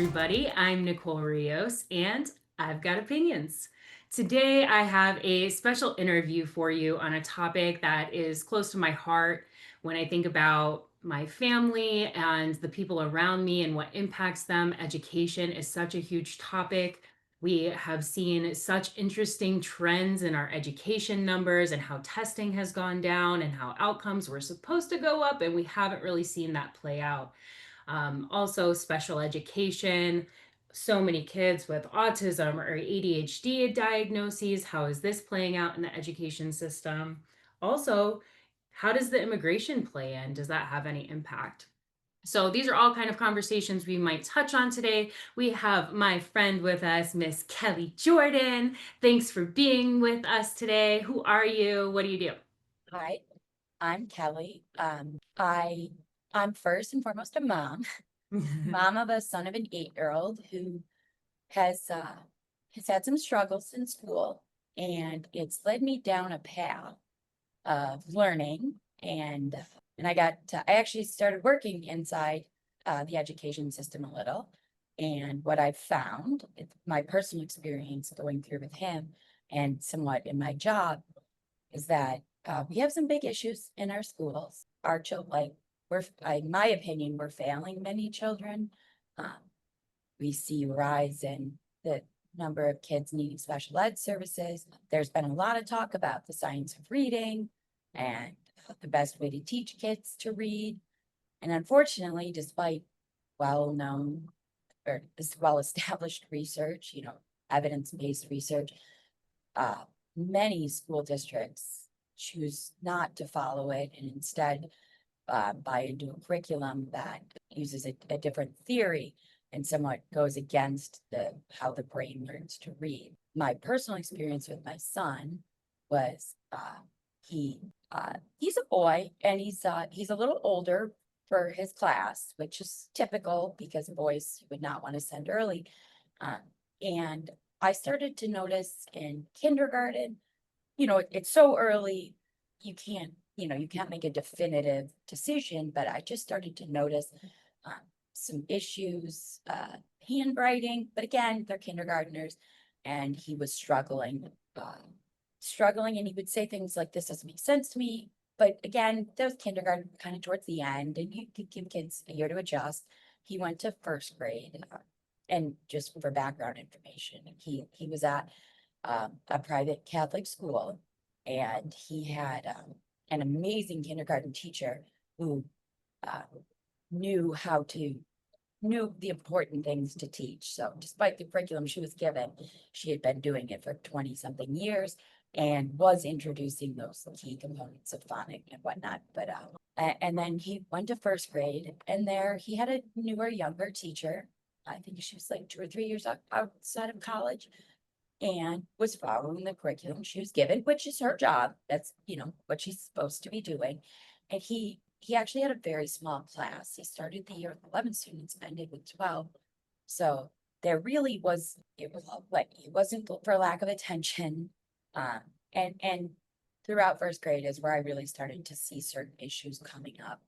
everybody. I'm Nicole Rios, and I've got opinions. Today, I have a special interview for you on a topic that is close to my heart when I think about my family and the people around me and what impacts them. Education is such a huge topic. We have seen such interesting trends in our education numbers and how testing has gone down and how outcomes were supposed to go up, and we haven't really seen that play out. Also, special education, so many kids with autism or ADHD diagnoses. How is this playing out in the education system? Also, how does the immigration play in? Does that have any impact? So these are all kind of conversations we might touch on today. We have my friend with us, Miss Kelly Jordan. Thanks for being with us today. Who are you? What do you do? Hi, I'm Kelly. I'm first and foremost a mom, mom of a son of an 8-year-old who has has had some struggles in school, and it's led me down a path of learning and I actually started working inside the education system a little. And what I've found, my personal experience going through with him and somewhat in my job, is that we have some big issues in our schools. Our children, in my opinion, we're failing many children. Um, we see rise in the number of kids needing special ed services. There's been a lot of talk about the science of reading and the best way to teach kids to read. And unfortunately, despite well-known or this well-established research, evidence-based research, uh, many school districts choose not to follow it and instead buy into a curriculum that uses a different theory and somewhat goes against how the brain learns to read. My personal experience with my son was he he's a boy and he's a little older for his class, which is typical because boys you would not want to send early. Um, and I started to notice in kindergarten, it's so early, you can't make a definitive decision, but I just started to notice um, some issues, handwriting, but again, they're kindergartners, and he was struggling, and he would say things like, "This doesn't make sense to me." But again, that was kindergarten, kind of towards the end, and you could give kids a year to adjust. He went to first grade, and just for background information, he was at a private Catholic school, and he had an amazing kindergarten teacher who uh, knew how to knew the important things to teach. So despite the curriculum she was given, she had been doing it for 20 something years and was introducing those key components of phonics and whatnot. But and then he went to first grade, and there he had a newer, younger teacher. I think she was like 2 or 3 years outside of college, and was following the curriculum she was given, which is her job. That's, what she's supposed to be doing. And he actually had a very small class. He started the year with 11 students, ended with 12. So there really was, it wasn't for lack of attention. Um, and throughout first grade is where I really started to see certain issues coming up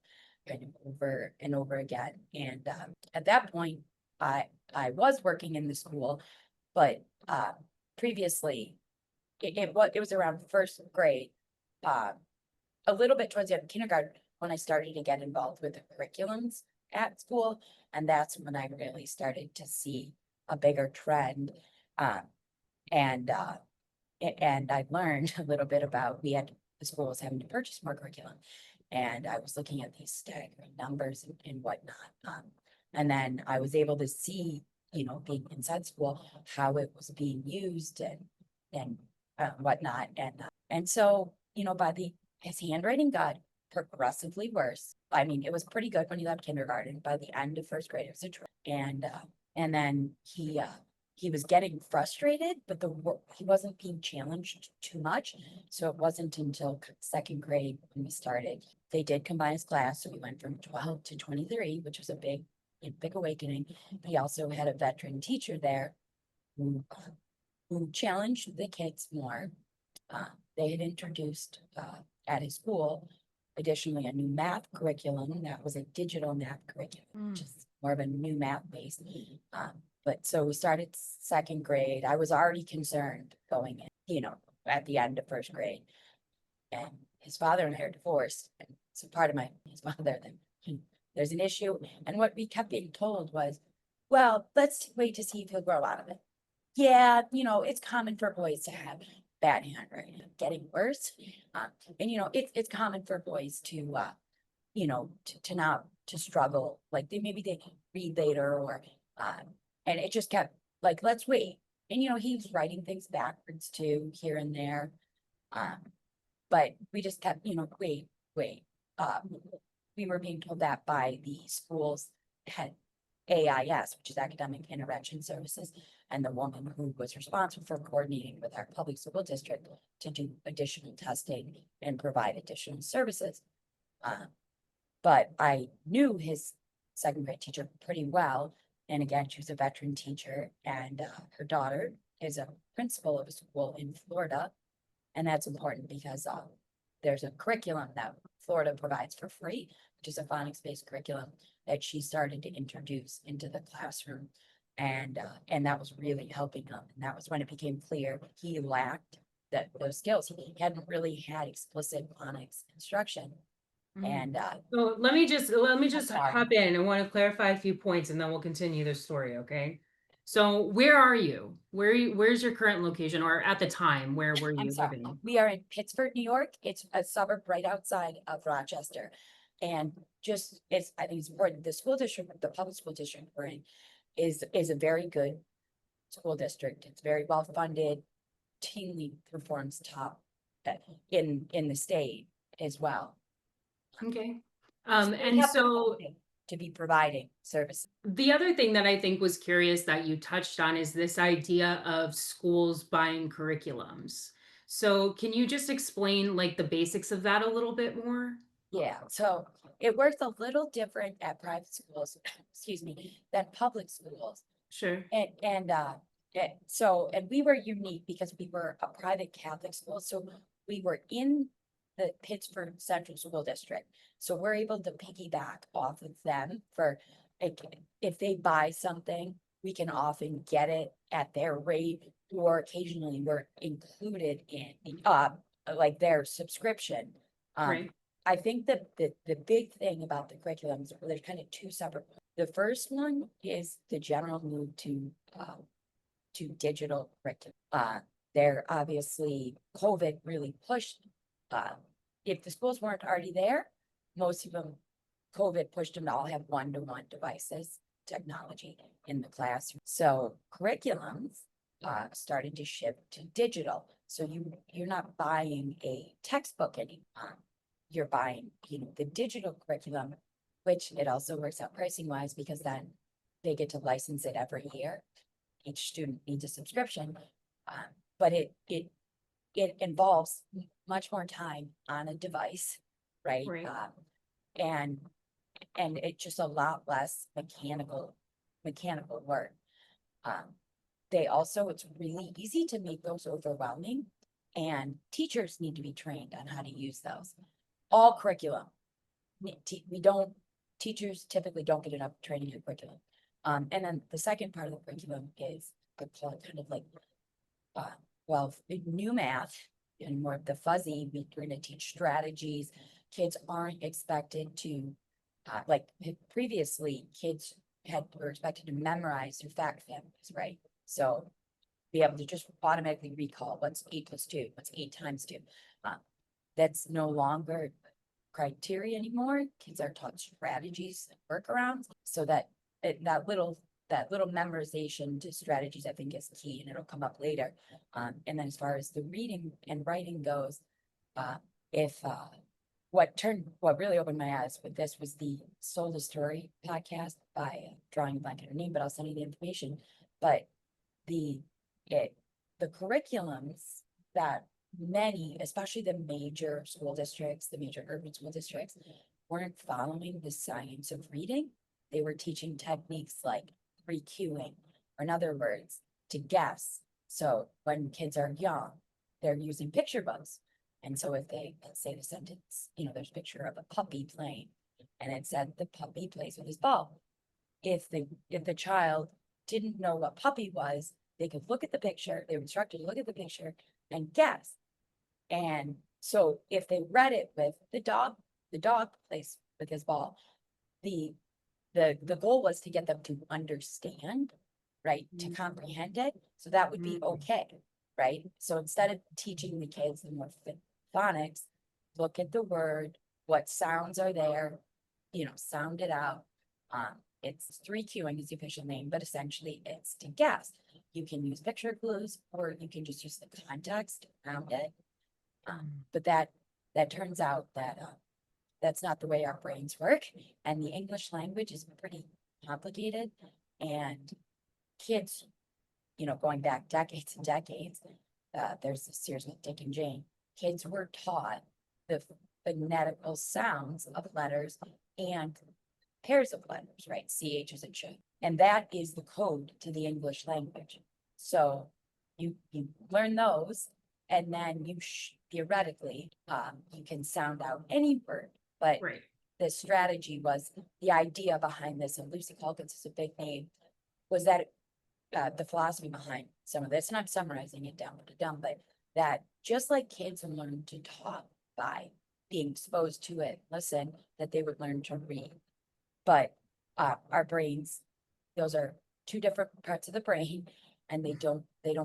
kind of over and over again. And at that point, I was working in the school, but previously it was around first grade, uh, a little bit towards the end of kindergarten when I started to get involved with the curriculums at school, and that's when I really started to see a bigger trend. Um, and I learned a little bit about the school was having to purchase more curriculum, and I was looking at these staggering numbers and whatnot. And then I was able to see, being inside school, how it was being used and whatnot. And so, by his handwriting got progressively worse. I mean, it was pretty good when he left kindergarten. By the end of first grade, it was a trend. And then he was getting frustrated, but he wasn't being challenged too much. So it wasn't until second grade when we started. They did combine his class, so we went from 12 to 23, which was a big awakening. He also had a veteran teacher there who challenged the kids more. They had introduced at his school, additionally, a new math curriculum that was a digital math curriculum, which Mm. is more of a new math base. But so we started second grade. I was already concerned going in, at the end of first grade. And his father and I are divorced. And so part of his mother, there's an issue. And what we kept being told was, well, let's wait to see if he'll grow out of it. Yeah, it's common for boys to have bad handwriting, getting worse. And it's common for boys to to not to struggle. Like maybe they read later or and it just kept like, let's wait. And he was writing things backwards too, here and there. Um, but we just kept, wait. We were being told that by the school's head AIS, which is Academic Intervention Services, and the woman who was responsible for coordinating with our public school district to do additional testing and provide additional services. But I knew his second grade teacher pretty well. And again, she was a veteran teacher, and her daughter is a principal of a school in Florida. And that's important because there's a curriculum that Florida provides for free, which is a phonics-based curriculum that she started to introduce into the classroom. And that was really helping him. And that was when it became clear he lacked those skills. He hadn't really had explicit phonics instruction. And So let me just sorry. hop in. I want to clarify a few points and then we'll continue the story, okay? So where are you? Where's your current location, or at the time, where were I'm you sorry, living? we are in Pittsford, New York. It's a suburb right outside of Rochester. And I think it's important, the school district, the public school district we're in is a very good school district. It's very well funded. Teen League performs top in the state as well. Okay. So we And have the so funding to be providing services. the other thing that I think was curious that you touched on is this idea of schools buying curriculums. So can you just explain like the basics of that a little bit more? Yeah, so it works a little different at private schools, excuse me, than public schools. Sure. And we were unique because we were a private Catholic school, so we were in the Pittsburgh Central School District. So we're able to piggyback off of them for, if they buy something, we can often get it at their rate, or occasionally we're included in, like their subscription. Right. I think that the big thing about the curriculums, there's kind of two separate. The first one is the general move to digital curriculum. They're obviously COVID really pushed. If the schools weren't already there, most of them, COVID pushed them to all have one-to-one devices, technology in the classroom. So curriculums started to shift to digital. So you're not buying a textbook anymore. You're buying, the digital curriculum, which it also works out pricing wise because then they get to license it every year. Each student needs a subscription, but it involves much more time on a device, right? Right. And it's just a lot less mechanical work. It's really easy to make those overwhelming, and teachers need to be trained on how to use those. All curriculum. Teachers typically don't get enough training in curriculum. And then the second part of the curriculum is kind of like, new math and more of the fuzzy. We're going to teach strategies. Kids aren't expected to, like previously, kids were expected to memorize their fact families, right? So be able to just automatically recall what's 8 + 2, what's 8 times 2. That's no longer criteria anymore. Kids are taught strategies and workarounds, so that that little memorization to strategies, I think, is key, and it'll come up later. And then as far as the reading and writing goes, what really opened my eyes with this was the Soul the Story podcast by drawing a blank on her name, but I'll send you the information. But the curriculums that many, especially the major school districts, the major urban school districts, weren't following the science of reading. They were teaching techniques like recueing, or in other words, to guess. So when kids are young, they're using picture books. And so if they, let's say the sentence, there's a picture of a puppy playing, and it said the puppy plays with his ball. if the child didn't know what puppy was, they could look at the picture, they were instructed to look at the picture and guess. And so if they read it with the dog plays with his ball, the the goal was to get them to understand, right? To comprehend it. So that would be okay, right? So instead of teaching the kids the more phonics, look at the word, what sounds are there, sound it out. It's 3Qing is the official name, but essentially it's to guess. You can use picture clues or you can just use the context around it. But that turns out that that's not the way our brains work. And the English language is pretty complicated. And kids, going back decades and decades, there's this series with Dick and Jane. Kids were taught the phonetical sounds of letters and pairs of letters, right? CHs and ch. And that is the code to the English language. So you learn those, and then theoretically, you can sound out any word. But Right. the strategy was the idea behind this, and Lucy Calkins is a big name, was that the philosophy behind some of this, and I'm summarizing it down to dumb, but that just like kids learn to talk by being exposed to it, listen, that they would learn to read. But our brains, those are two different parts of the brain, and they don't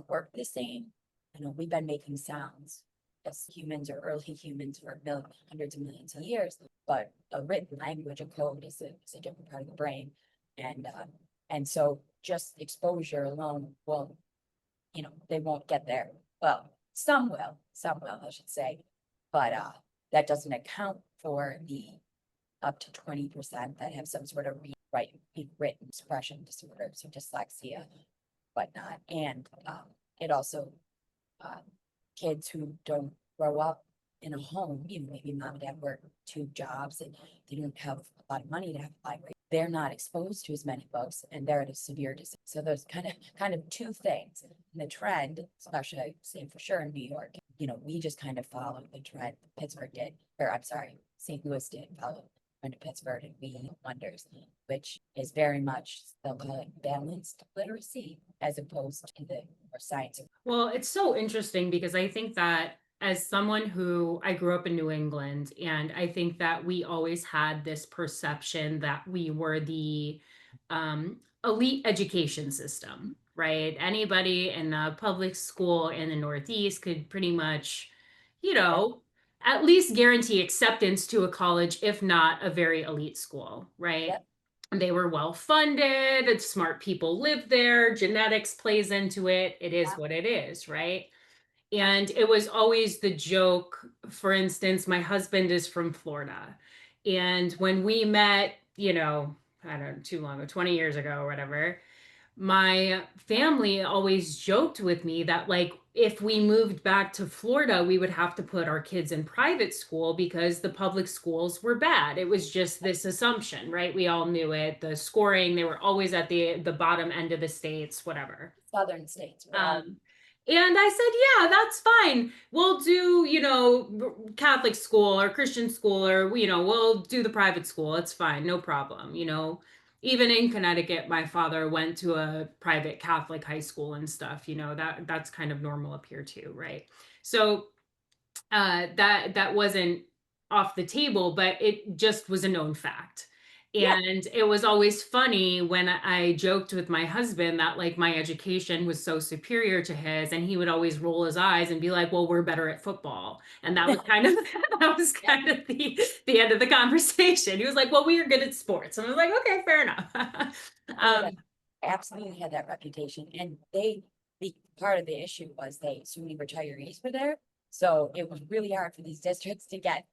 work the same. We've been making sounds as humans or early humans for hundreds of millions of years, but a written language, a code is a different part of the brain. And so just exposure alone will, they won't get there. Well, some will, I should say, but that doesn't account for the up to 20% that have some sort of written expression disorder, so dyslexia, whatnot. And it also kids who don't grow up in a home, maybe mom and dad work 2 jobs and they don't have a lot of money to have a library. They're not exposed to as many books and they're at a severe disease. So there's kind of two things. And the trend, especially I say for sure in New York, we just kind of followed the trend Pittsburgh did, or I'm sorry, St. Louis did follow into Pittsburgh and we wonders, which is very much, they'll call it balanced literacy as opposed to the more science. Well, it's so interesting because I think that as someone who I grew up in New England, and I think that we always had this perception that we were the elite education system, right? Anybody in a public school in the Northeast could pretty much, you Yep, know, at least guarantee acceptance to a college, if not a very elite school, right? yep, They were well funded, and smart people live there, genetics plays into it. It is yep, what it is, right? And it was always the joke. For instance, my husband is from Florida. And when we met, I don't know, too long ago, 20 years ago or whatever, my family always joked with me that like if we moved back to Florida, we would have to put our kids in private school because the public schools were bad. It was just this assumption, right? We all knew it. The scoring, they were always at the bottom end of the states, whatever. southern states were all. Um, and I said, yeah, that's fine. We'll do, Catholic school or Christian school, or, we'll do the private school. It's fine. No problem. Even in Connecticut, my father went to a private Catholic high school and stuff, that's kind of normal up here too. Right. So, that wasn't off the table, but it just was a known fact. Yeah, And it was always funny when I joked with my husband that like my education was so superior to his, and he would always roll his eyes and be like, "Well, we're better at football." And that was kind of that was yeah, kind of the end of the conversation. He was like, "Well, we are good at sports." And I was like, "Okay, fair enough." they had um, absolutely had that reputation, and the part of the issue was so many retirees were there, so it was really hard for these districts to get,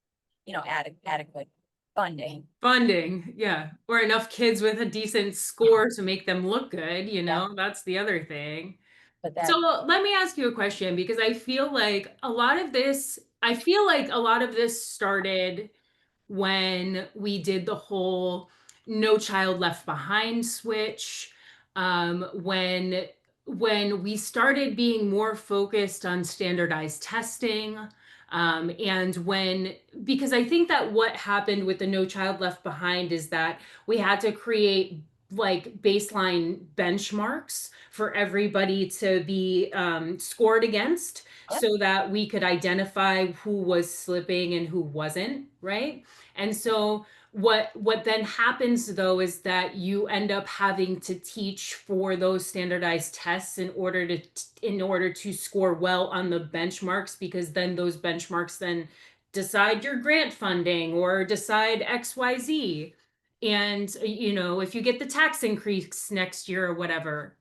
adequate funding. Funding, yeah, or enough kids with a decent score to make them look good, Yeah, that's the other thing. but So that, let me ask you a question because I feel like a lot of this started when we did the whole No Child Left Behind switch, when we started being more focused on standardized testing, and because I think that what happened with the No Child Left Behind is that we had to create like baseline benchmarks for everybody to be scored against Yep. so that we could identify who was slipping and who wasn't, right? And so what then happens though is that you end up having to teach for those standardized tests in order to score well on the benchmarks, because then those benchmarks then decide your grant funding or decide XYZ. And if you get the tax increase next year or whatever.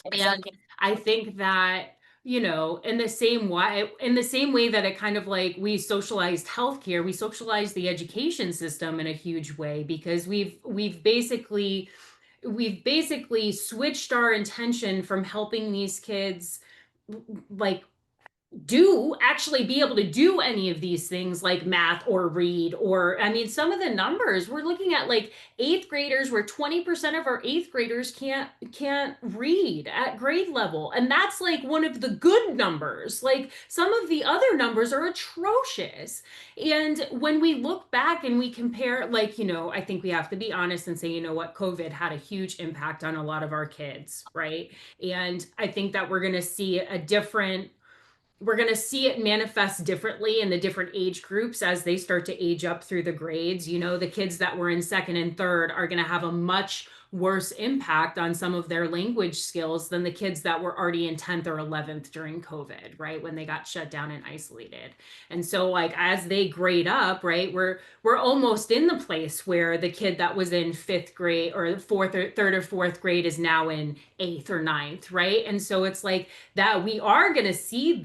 In some And cases, I think that, in the same way that it kind of like we socialized healthcare, we socialized the education system in a huge way, because we've basically switched our intention from helping these kids like do actually be able to do any of these things like math or read. Or I mean, some of the numbers we're looking at, like eighth graders, where 20% of our eighth graders can't read at grade level, and that's like one of the good numbers. Like some of the other numbers are atrocious. And when we look back and we compare, like, I think we have to be honest and say, what, COVID had a huge impact on a lot of our kids, right? And I think that we're going to see it manifest differently in the different age groups as they start to age up through the grades. The kids that were in second and third are going to have a much worse impact on some of their language skills than the kids that were already in 10th or 11th during COVID, right? When they got shut down and isolated. And so like as they grade up, right, we're almost in the place where the kid that was in fifth grade or fourth or third or fourth grade is now in eighth or ninth, right? And so it's like that we are going to see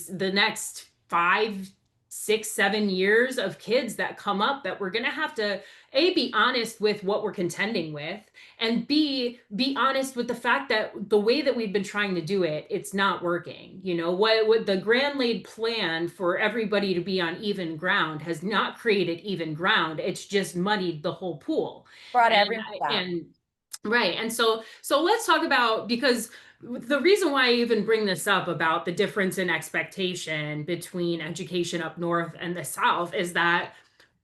the next 5, 6, 7 years of kids that come up that we're going to have to be honest with what we're contending with, and be honest with the fact that the way that we've been trying to do it, it's not working. What the grand laid plan for everybody to be on even ground has not created even ground. It's just muddied the whole pool. brought and everyone down. and Right. And so let's talk about, because the reason why I even bring this up about the difference in expectation between education up north and the south is that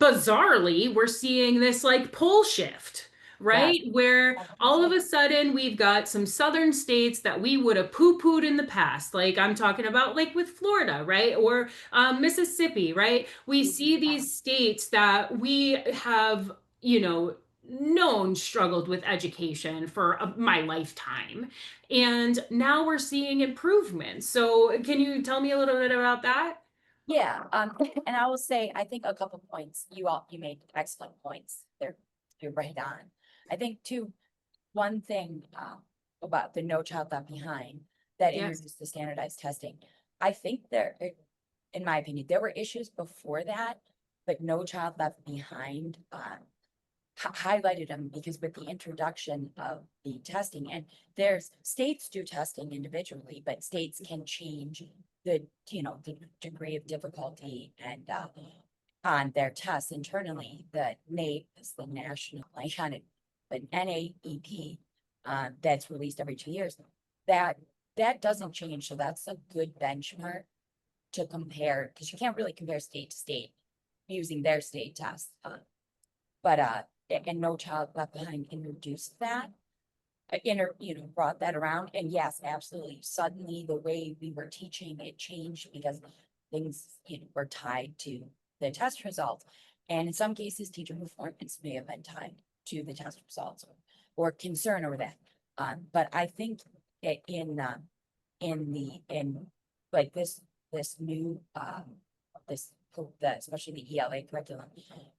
bizarrely we're seeing this like pole shift, Yes. right? Where all of a sudden we've got some southern states that we would have poo-pooed in the past. Like I'm talking about like with Florida, right? Or Mississippi, right? We see these states that we have, known struggled with education for my lifetime. And now we're seeing improvements. So, can you tell me a little bit about that? Yeah, and I will say, I think a couple points, you made excellent points. You're right on. I think too, one thing, about the No Child Left Behind that Yes. introduced the standardized testing. I think in my opinion, there were issues before that, but No Child Left Behind, highlighted them because with the introduction of the testing, and there's states do testing individually, but states can change the degree of difficulty and on their tests internally. The NAEP is the national, like on it, but NAEP, that's released every 2 years. That doesn't change, so that's a good benchmark to compare, because you can't really compare state to state using their state tests. But and No Child Left Behind introduced that, brought that around. And yes, absolutely. Suddenly the way we were teaching it changed because things, were tied to the test results. And in some cases, teacher performance may have been tied to the test results or concern over that. But I think in like this new, especially the ELA curriculum,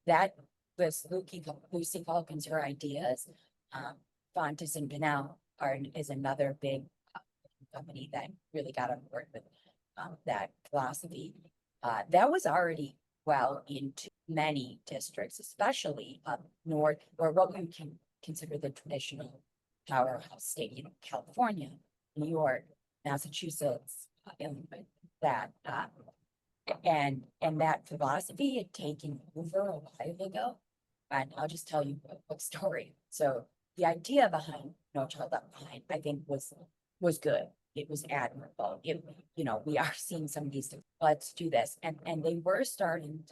that this Lucy Calkins, her ideas, Fontes and Pinnell is another big company that really got on board with that philosophy. That was already well into many districts, especially up north, or what we can consider the traditional powerhouse state, California, New York, Massachusetts, Illinois, that and that philosophy had taken over a while ago. And I'll just tell you a quick story. So the idea behind No Child Left Behind, I think was good. It was admirable. We are seeing some of these, let's do this. And they were starting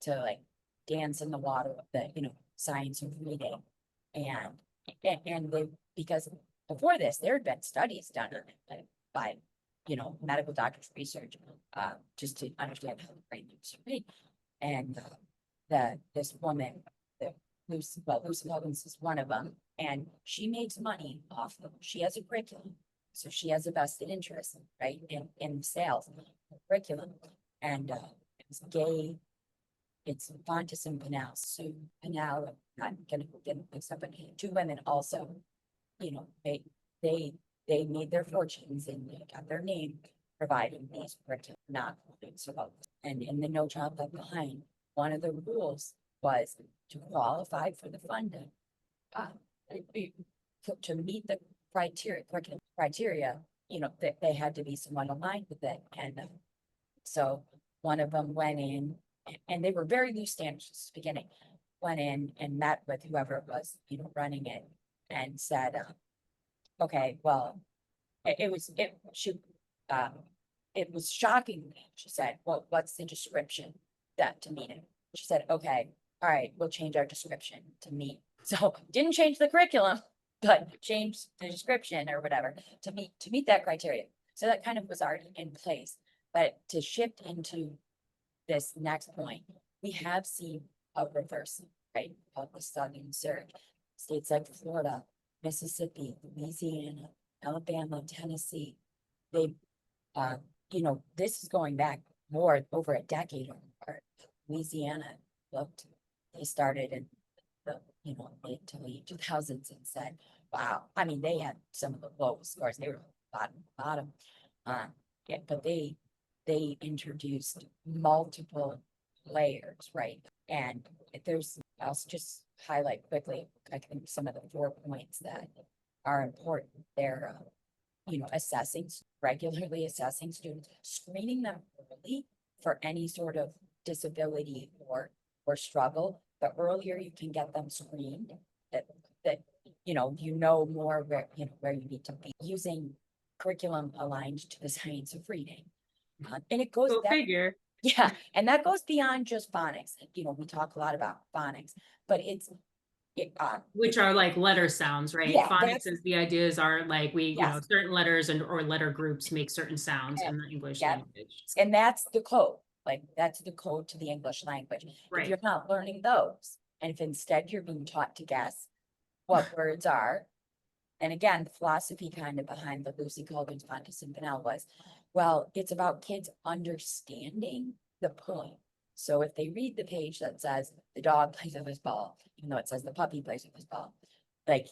to like dance in the water of the, science of reading. And And they, because before this, there had been studies done on it by, medical doctors research, just to understand how the brain moves. Right? And this woman, the Lucy Huggins is one of them, and she makes money off of, she has a curriculum. So she has a vested interest, right, in sales of the curriculum. And it's gay, it's Fontes and Pinal, Sue Pinal, I'm gonna get mixed up, but two women also, they they made their fortunes and they got their name providing these curriculum, not so. And in the No Child Left Behind, one of the rules was to qualify for the funding. Uh, to meet the curriculum criteria, that they had to be somewhat aligned with it. And so one of them went in, and they were very loose standards at the beginning, went in and met with whoever it was, running it, and said, okay, well, it was, it was shocking to me. She said, well, what's the description that to meet it? She said, okay, all right, we'll change our description to meet. So didn't change the curriculum, but changed the description or whatever to meet that criteria. So that kind of was already in place. But to shift into this next point, we have seen a reversal, right, of the southern surge. States like Florida, Mississippi, Louisiana, Alabama, Tennessee, they, this is going back more over a decade or Louisiana looked, they started in the, mid to late 2000s and said, wow, I mean, they had some of the lowest scores, they were bottom. Yeah, but they introduced multiple layers, right? And I'll just highlight quickly, I think some of the 4 points that are important. They're, regularly assessing students, screening them early for any sort of disability or struggle. The earlier you can get them screened, that more where you need to be, using curriculum aligned to the science of reading. And it goes Go that, figure. yeah, and that goes beyond just phonics. We talk a lot about phonics, but Which are like letter sounds, right? yeah, Phonics that's, is the ideas are like yes, certain letters and or letter groups make certain sounds eh, in the English yeah, language. and that's the code. Like, that's the code to the English language. If Right. you're not learning those, and if instead you're being taught to guess what words are, and again, the philosophy kind of behind the Lucy Colgan's Fontes and Pinnell was, well, it's about kids understanding the point. So if they read the page that says the dog plays with his ball, even though it says the puppy plays with his ball, like,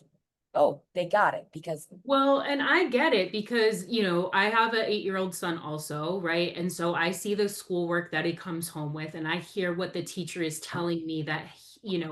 oh, they got it because Well, and I get it because, I have an 8-year-old son also, right? And so I see the schoolwork that he comes home with, and I hear what the teacher is telling me that,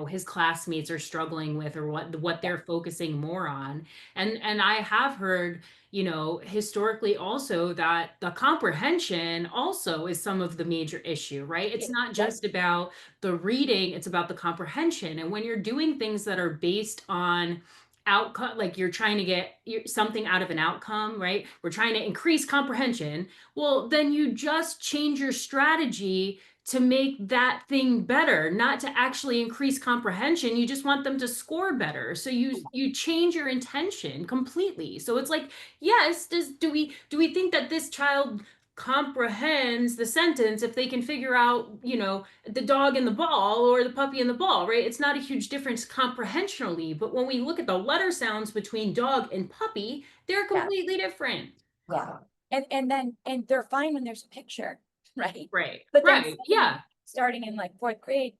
his classmates are struggling with or what they're focusing more on. And I have heard, historically also that the comprehension also is some of the major issue, right? It's not that, just about the reading, it's about the comprehension. And when you're doing things that are based on outcome, like you're trying to get something out of an outcome, right? We're trying to increase comprehension. Well, then you just change your strategy to make that thing better, not to actually increase comprehension. You just want them to score better. So you change your intention completely. So it's like, yes, do we think that this child comprehends the sentence if they can figure out, the dog and the ball or the puppy and the ball, right? It's not a huge difference comprehensionally, but when we look at the letter sounds between dog and puppy, they're yeah, completely different. yeah. And they're fine when there's a picture, right? Right. But then Right. Yeah. starting in like 4th grade,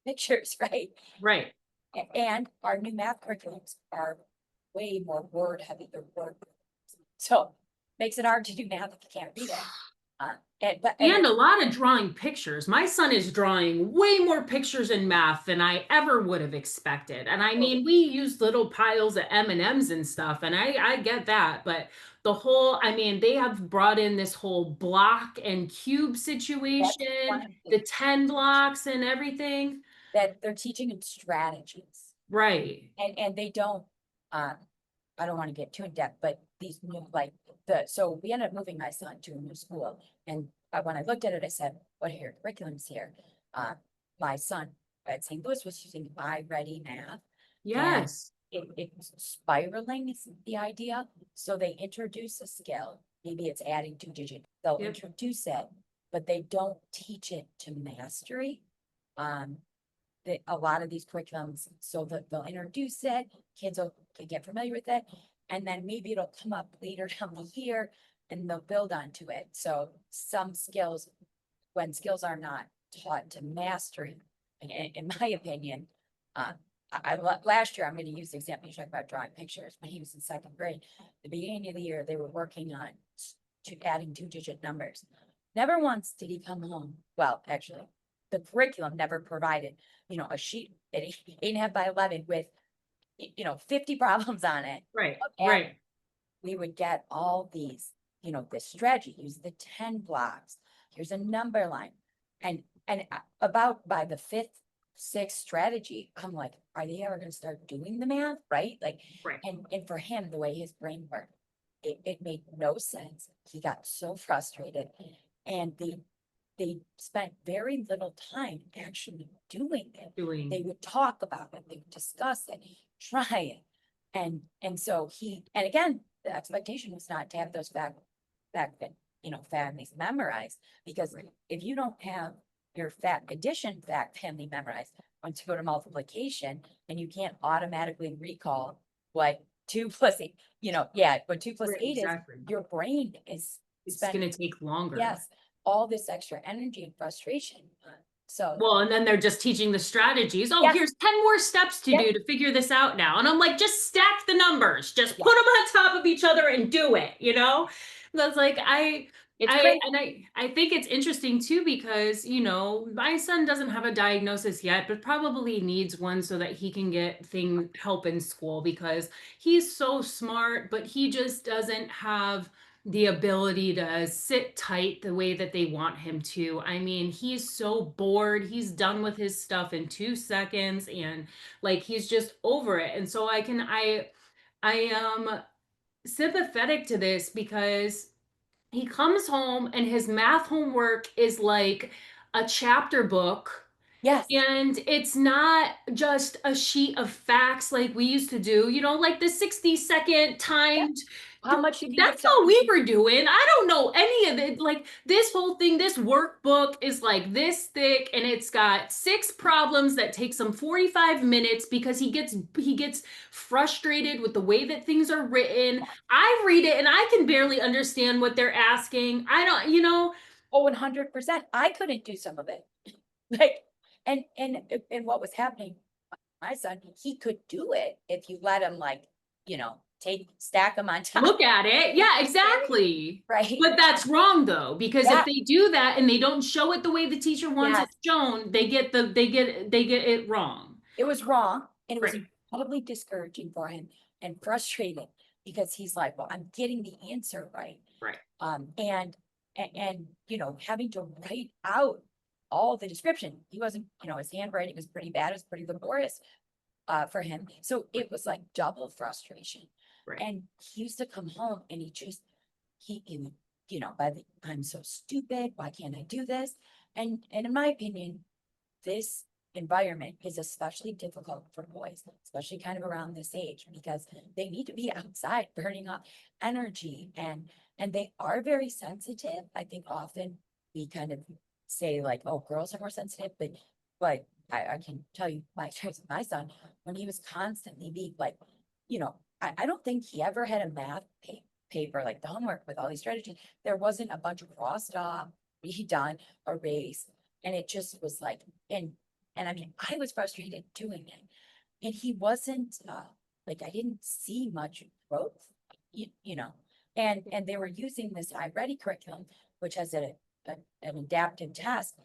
pictures, right? Right. And our new math curriculums are way more word heavy than word. So makes it hard to do math if you can't read it. And And a lot of drawing pictures. My son is drawing way more pictures in math than I ever would have expected. And I mean, we use little piles of M&Ms and stuff, and I get that, but I mean, they have brought in this whole block and cube that's one situation, of the 10 blocks and everything. that they're teaching them strategies. Right. And they don't, I don't want to get too in depth, but these new, so we ended up moving my son to a new school. And when I looked at it, I said, what are your curriculums here? My son at St. Louis was using iReady Math. And Yes. it's spiraling is the idea. So they introduce a skill, maybe it's adding 2 digits, they'll Yep. introduce it, but they don't teach it to mastery. Um, a lot of these curriculums, so that they'll introduce it, kids can get familiar with it, and then maybe it'll come up later down the year and they'll build onto it. So some skills, when skills are not taught to mastery, in my opinion, last year, I'm gonna use the example, you talk about drawing pictures, when he was in second grade, the beginning of the year, they were working on adding 2 digit numbers. Never once did he come home, well, actually, the curriculum never provided, a sheet at 8.5 by 11 with, 50 problems on it. Right. And Right. we would get all these, this strategy, use the 10 blocks, here's a number line. And about by the fifth, sixth strategy, I'm like, are they ever gonna start doing the math, right? Like, Right. and for him, the way his brain worked, it made no sense. He got so frustrated. And they spent very little time actually doing it. They Doing. would talk about it, they would discuss it, try it. And so and again, the expectation was not to have those families memorized, because Right. if you don't have your addition family memorized, once you go to multiplication and you can't automatically recall what 2 plus 8, what 2 plus Right. 8 is, Exactly. your brain is It's spent, going to take longer. yes, all this extra energy and frustration. So, Well, and then they're just teaching the strategies. Oh, yeah, here's 10 more steps to yeah, do to figure this out now. And I'm like, just stack the numbers. Just yeah, put them on top of each other and do it. That's like it's crazy. I think it's interesting too because, my son doesn't have a diagnosis yet, but probably needs one so that he can get help in school because he's so smart, but he just doesn't have the ability to sit tight the way that they want him to. I mean, he's so bored. He's done with his stuff in 2 seconds and like he's just over it. And so I am sympathetic to this because he comes home and his math homework is like a chapter book Yes, and it's not just a sheet of facts like we used to do, like the 60-second yeah. timed. How much you can get That's done? all we were doing. I don't know any of it. Like this whole thing, this workbook is like this thick and it's got 6 problems that takes him 45 minutes because he gets frustrated with the way that things are written. I read it and I can barely understand what they're asking. I don't. Oh, 100%. I couldn't do some of it. Like, and what was happening, my son, he could do it if you let him, like, stack them on top. Look at it. Yeah, exactly. Right? But that's wrong though, because Yeah, if they do that and they don't show it the way the teacher wants yes, it shown, they get it wrong. it was wrong, and it was Right. incredibly discouraging for him and frustrating, because he's like, well, I'm getting the answer right. Right. And having to write out all the description. He wasn't, his handwriting was pretty bad, it was pretty laborious for him. So it was like double frustration. Right. And he used to come home and he would, I'm so stupid, why can't I do this? And in my opinion, this environment is especially difficult for boys, especially kind of around this age, because they need to be outside burning off energy, and they are very sensitive. I think often we kind of say like, oh, girls are more sensitive, but I can tell you my experience with my son, when he was constantly being like, I don't think he ever had a math paper, like the homework with all these strategies. There wasn't a bunch of crossed off, redone, erased. And it just was like, and I mean, I was frustrated doing it. And he wasn't, like, I didn't see much growth, you know. And they were using this iReady curriculum, which has an adaptive test.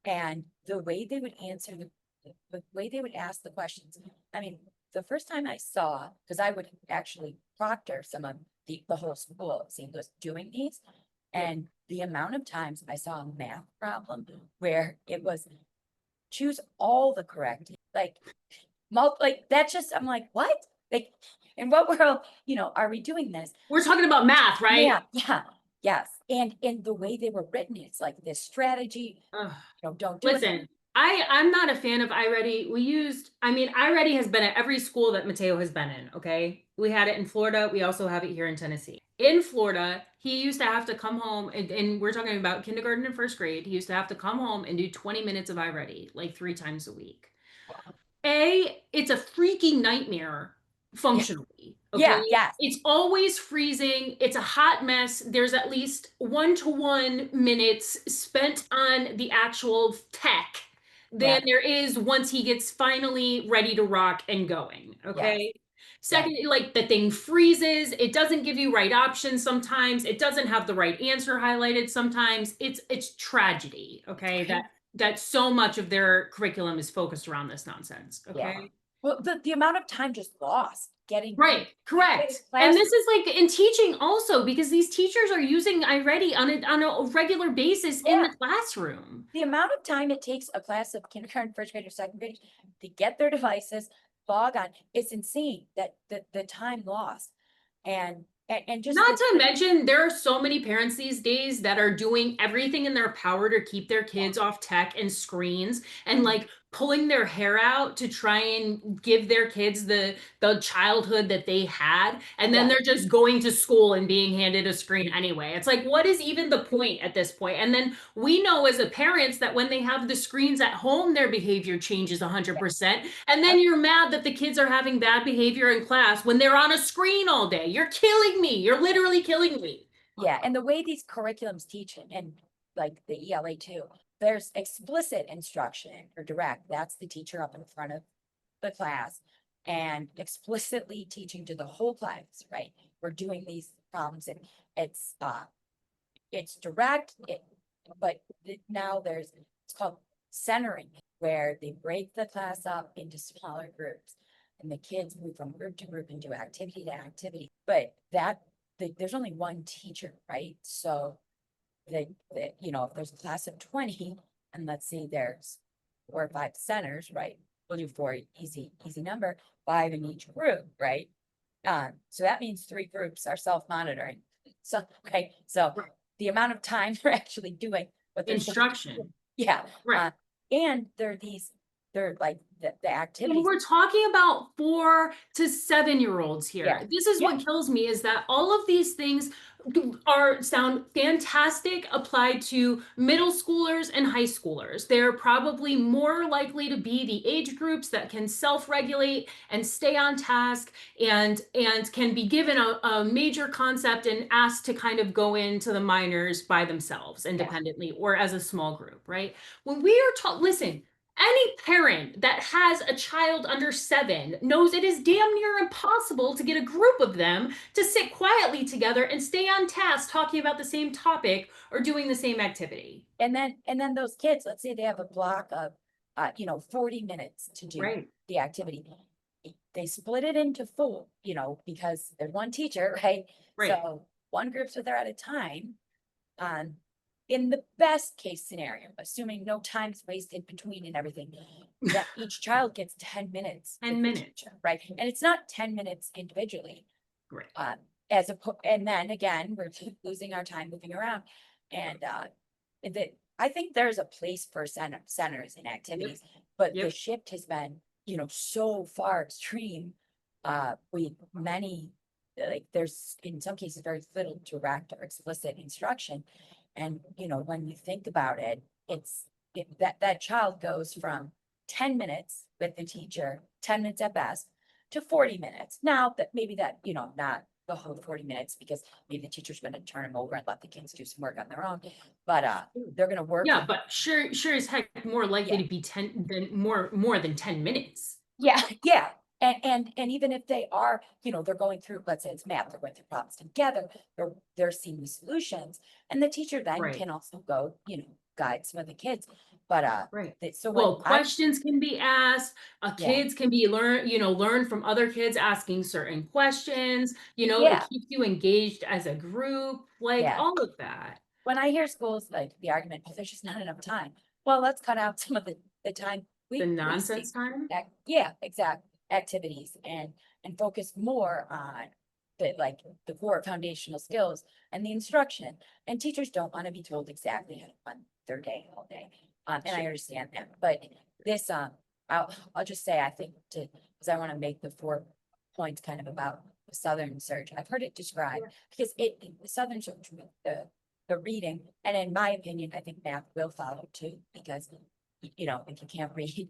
And the way they would answer the way they would ask the questions. I mean, the first time I saw, because I would actually proctor some of the whole school, it seemed, was doing these. And the amount of times I saw a math problem where it was choose all the correct, like, like, that's just, I'm like, what? Like, in what world, are we doing this? We're talking about math, right? Yeah, yeah, yes. And in the way they were written, it's like this strategy, Ugh. don't do it. Listen, I'm not a fan of iReady. I mean, iReady has been at every school that Mateo has been in. Okay. We had it in Florida. We also have it here in Tennessee. In Florida, he used to have to come home, and we're talking about kindergarten and first grade. He used to have to come home and do 20 minutes of iReady like 3 times a week. It's a freaking nightmare Yeah. functionally. Okay. Yeah, yes, It's always freezing. It's a hot mess. There's at least 1 to 1 minutes spent on the actual tech yeah, than there is once he gets finally ready to rock and going. yes, Okay. yes. Second, like the thing freezes. It doesn't give you right options sometimes. It doesn't have the right answer highlighted sometimes. It's tragedy. Okay. That so much of their curriculum is focused around this nonsense. Yeah. Okay. Well, the amount of time just lost getting Right, getting correct. And class. this is like in teaching also because these teachers are using iReady on a regular basis in Yeah, the classroom. the amount of time it takes a class of kindergarten, first grade, or second grade to get their devices, log on, it's insane that the time lost. And just Not to mention, there are so many parents these days that are doing everything in their power to keep their yeah, kids off tech and screens and like pulling their hair out to try and give their kids the childhood that they had. And then yeah, they're just going to school and being handed a screen anyway. It's like, what is even the point at this point? And then we know as a parents that when they have the screens at home, their behavior changes yeah, 100%. And then yep, you're mad that the kids are having bad behavior in class when they're on a screen all day. You're killing me. You're literally killing me. yeah. And the way these curriculums teach it, and like the ELA too, there's explicit instruction or direct. That's the teacher up in front of the class and explicitly teaching to the whole class, right? We're doing these problems, and it's it's direct, but now it's called centering, where they break the class up into smaller groups and the kids move from group to group and do activity to activity. But there's only one teacher, right? So if there's a class of 20, and let's say there's 4 or 5 centers, right? We'll do four, easy number, 5 in each group, right? So that means 3 groups are self-monitoring. So, okay, so Right. the amount of time they're actually doing what they're supposed to do. Instruction. Yeah, Right. and they're like the And activities. we're talking about 4 to 7 year olds Yeah, here. This is yeah, what kills me is that all of these things sound fantastic applied to middle schoolers and high schoolers. They're probably more likely to be the age groups that can self-regulate and stay on task and can be given a major concept and asked to kind of go into the minors by themselves yeah. independently or as a small group, right? When we are taught, listen, any parent that has a child under 7 knows it is damn near impossible to get a group of them to sit quietly together and stay on task talking about the same topic or doing the same activity. And then those kids, let's say they have a block of 40 minutes to do Right, the activity. They split it into 4, because there's one teacher, right? right. So one group's with her at a time. Um, in the best case scenario, assuming no time's wasted between and everything, that each child gets 10 minutes 10 with the minutes. teacher, right? And it's not 10 minutes individually. Right. Um, and then again, we're losing our time moving around. And that I think there's a place for centers and activities, but the Yep. shift has been, so far extreme. We many like there's in some cases very little direct or explicit instruction. And when you think about it, that child goes from 10 minutes with the teacher, 10 minutes at best, to 40 minutes. Now that maybe that, not the whole 40 minutes, because maybe the teacher's gonna turn them over and let the kids do some work on their own. But they're gonna work Yeah, with, but sure as heck more likely yeah, to be 10 than more than 10 minutes. yeah, yeah. And even if they are, they're going through, let's say it's math, they're going through problems together, they're seeing the solutions. And the teacher then Right. can also go, guide some of the kids. But Right. so when Well, I questions can be asked. yeah, Kids can learn from other kids asking certain questions. It yeah, keeps you engaged as a group, like yeah. all of that. When I hear schools like the argument, "Oh, there's just not enough time." Well, let's cut out some of the time The we see nonsense time. yeah, exact activities, and focus more on the core foundational skills and the instruction. And teachers don't want to be told exactly how to run their day all day. And I Sure. understand that, but this, I'll just say, I think because I want to make the 4 points kind of about the Southern Search. I've heard it described, because the Southern Search, the reading, and in my opinion, I think math will follow too, because, if you can't read,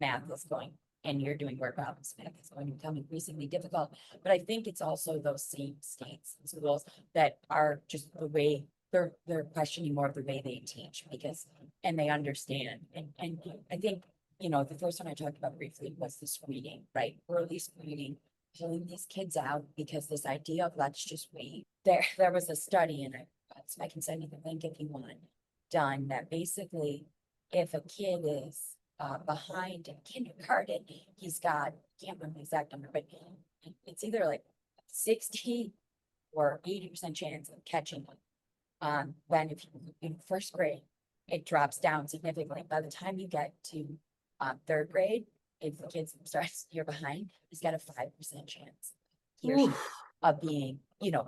math is going, and you're doing word problems, math is going to become increasingly difficult. But I think it's also those same states and schools that are just the way they're questioning more of the way they teach, because, and they understand. And I think, the first one I talked about briefly was the screening, right? Early screening, pulling these kids out, because this idea of let's just wait. There was a study, and I can send you the link if you want, done, that basically if a kid is behind in kindergarten, he's got, can't remember the exact number, but it's either like 60 or 80% chance of catching them. When if you in first grade, it drops down significantly. By the time you get to third grade, if the kid starts you're behind, he's got a 5% chance he or she Oof. of being,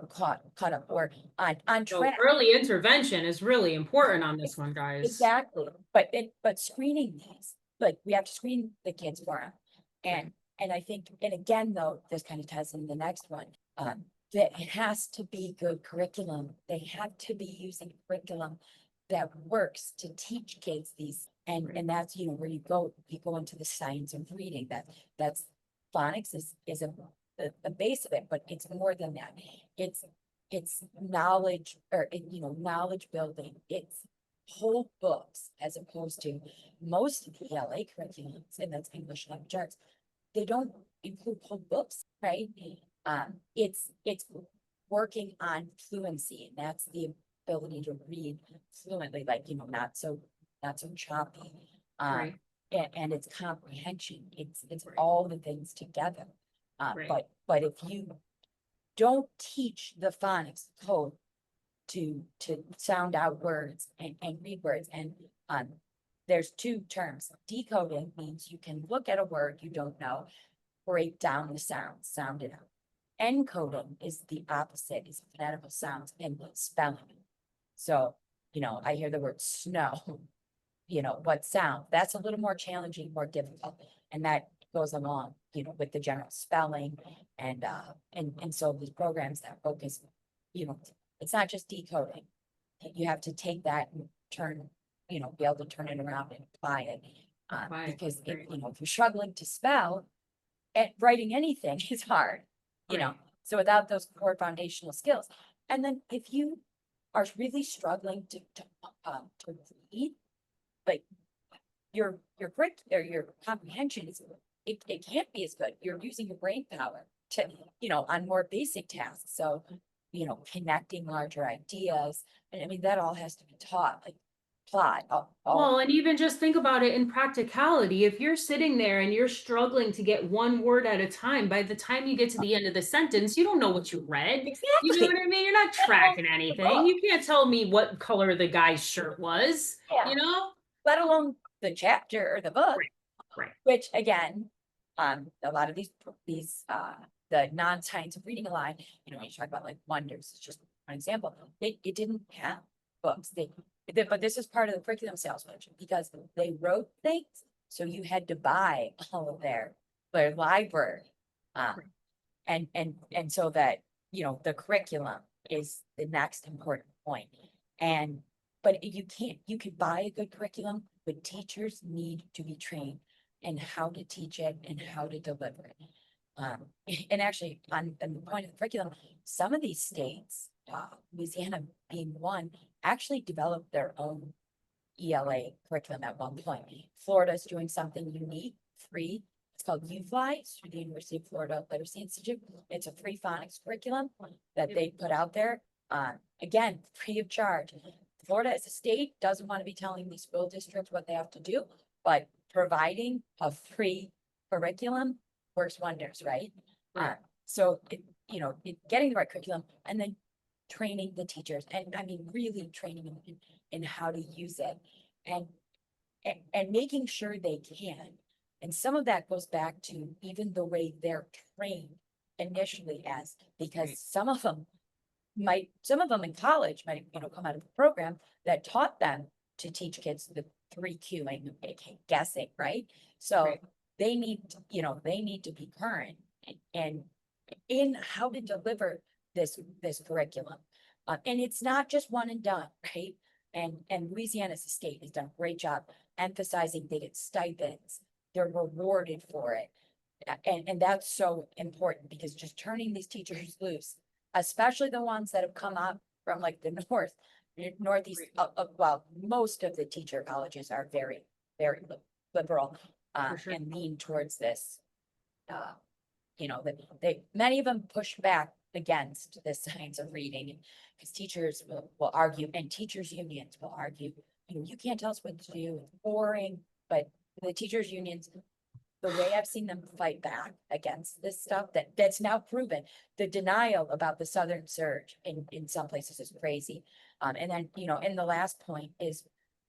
caught up or on So track. early intervention is really important on this one, guys. Exactly, but screening these, like, we have to screen the kids for them. And I think, and again, though, this kind of ties in the next one, that it has to be good curriculum. They have to be using curriculum that works to teach kids these, and that's, where you go into the science of reading, that's phonics is a base of it, but it's more than that. It's knowledge, or, knowledge building. It's whole books, as opposed to most of the ELA curriculums, and that's English language arts. They don't include whole books, right? It's working on fluency, and that's the ability to read fluently, like, not so choppy. Right. And it's comprehension. It's all the things together. Right. But if you don't teach the phonics code to sound out words and read words, and there's two terms. Decoding means you can look at a word you don't know, break down the sound it out. Encoding is the opposite, is phonetical sounds and spelling. So, I hear the word snow, what sound? That's a little more challenging, more difficult, and that goes along, with the general spelling, and so these programs that focus, it's not just decoding. You have to take that and turn, be able to turn it around and apply it. Right. Because if, Right. if you're struggling to spell, writing anything is hard, Right. so without those core foundational skills. And then if you are really struggling to read, like, your grit or your comprehension it can't be as good. You're using your brain power to, on more basic tasks. So, connecting larger ideas. And I mean, that all has to be taught, like plot, all Well, and even just think about it in practicality. If you're sitting there and you're struggling to get one word at a time, by the time you get to the end of the sentence, you don't know what you read. You know exactly. what I mean? You're not Let alone tracking the anything. book. You can't tell me what color the guy's shirt was, Yeah. you know? Let alone the chapter or the book, Right. Right. which again, a lot of the non-science of reading aloud, when you talk about like wonders, it's just one example. It didn't have books. But this is part of the curriculum sales pitch, because they wrote things, so you had to buy all of their library. Um, Right. and so that, the curriculum is the next important point. And, but you can buy a good curriculum, but teachers need to be trained in how to teach it and how to deliver it. And actually, on the point of the curriculum, some of these states, Louisiana being one, actually developed their own ELA curriculum at one point. Florida's doing something unique, free. It's called UFly, it's through the University of Florida Literacy Institute. It's a free phonics curriculum that they put out there. Again, free of charge. Florida as a state doesn't want to be telling these school districts what they have to do, but providing a free curriculum works wonders, right? Right. So, getting the right curriculum and then training the teachers, and I mean, really training them in how to use it, and, and making sure they can. And some of that goes back to even the way they're trained initially, because Right. some of them in college might, come out of a program that taught them to teach kids the 3Qing, aka guessing, right? So Right. they need, they need to be current and in how to deliver this curriculum. And it's not just one and done, right? And Louisiana as a state has done a great job emphasizing they get stipends, they're rewarded for it. And that's so important because just turning these teachers loose, especially the ones that have come up from like the northeast, well, most of the teacher colleges are very, very liberal, For sure. and lean towards this. Uh, that many of them push back against the science of reading because teachers will argue and teachers unions will argue, you can't tell us what to do, it's boring, but the teachers unions, the way I've seen them fight back against this stuff that's now proven, the denial about the Southern surge in some places is crazy. And then, and the last point is,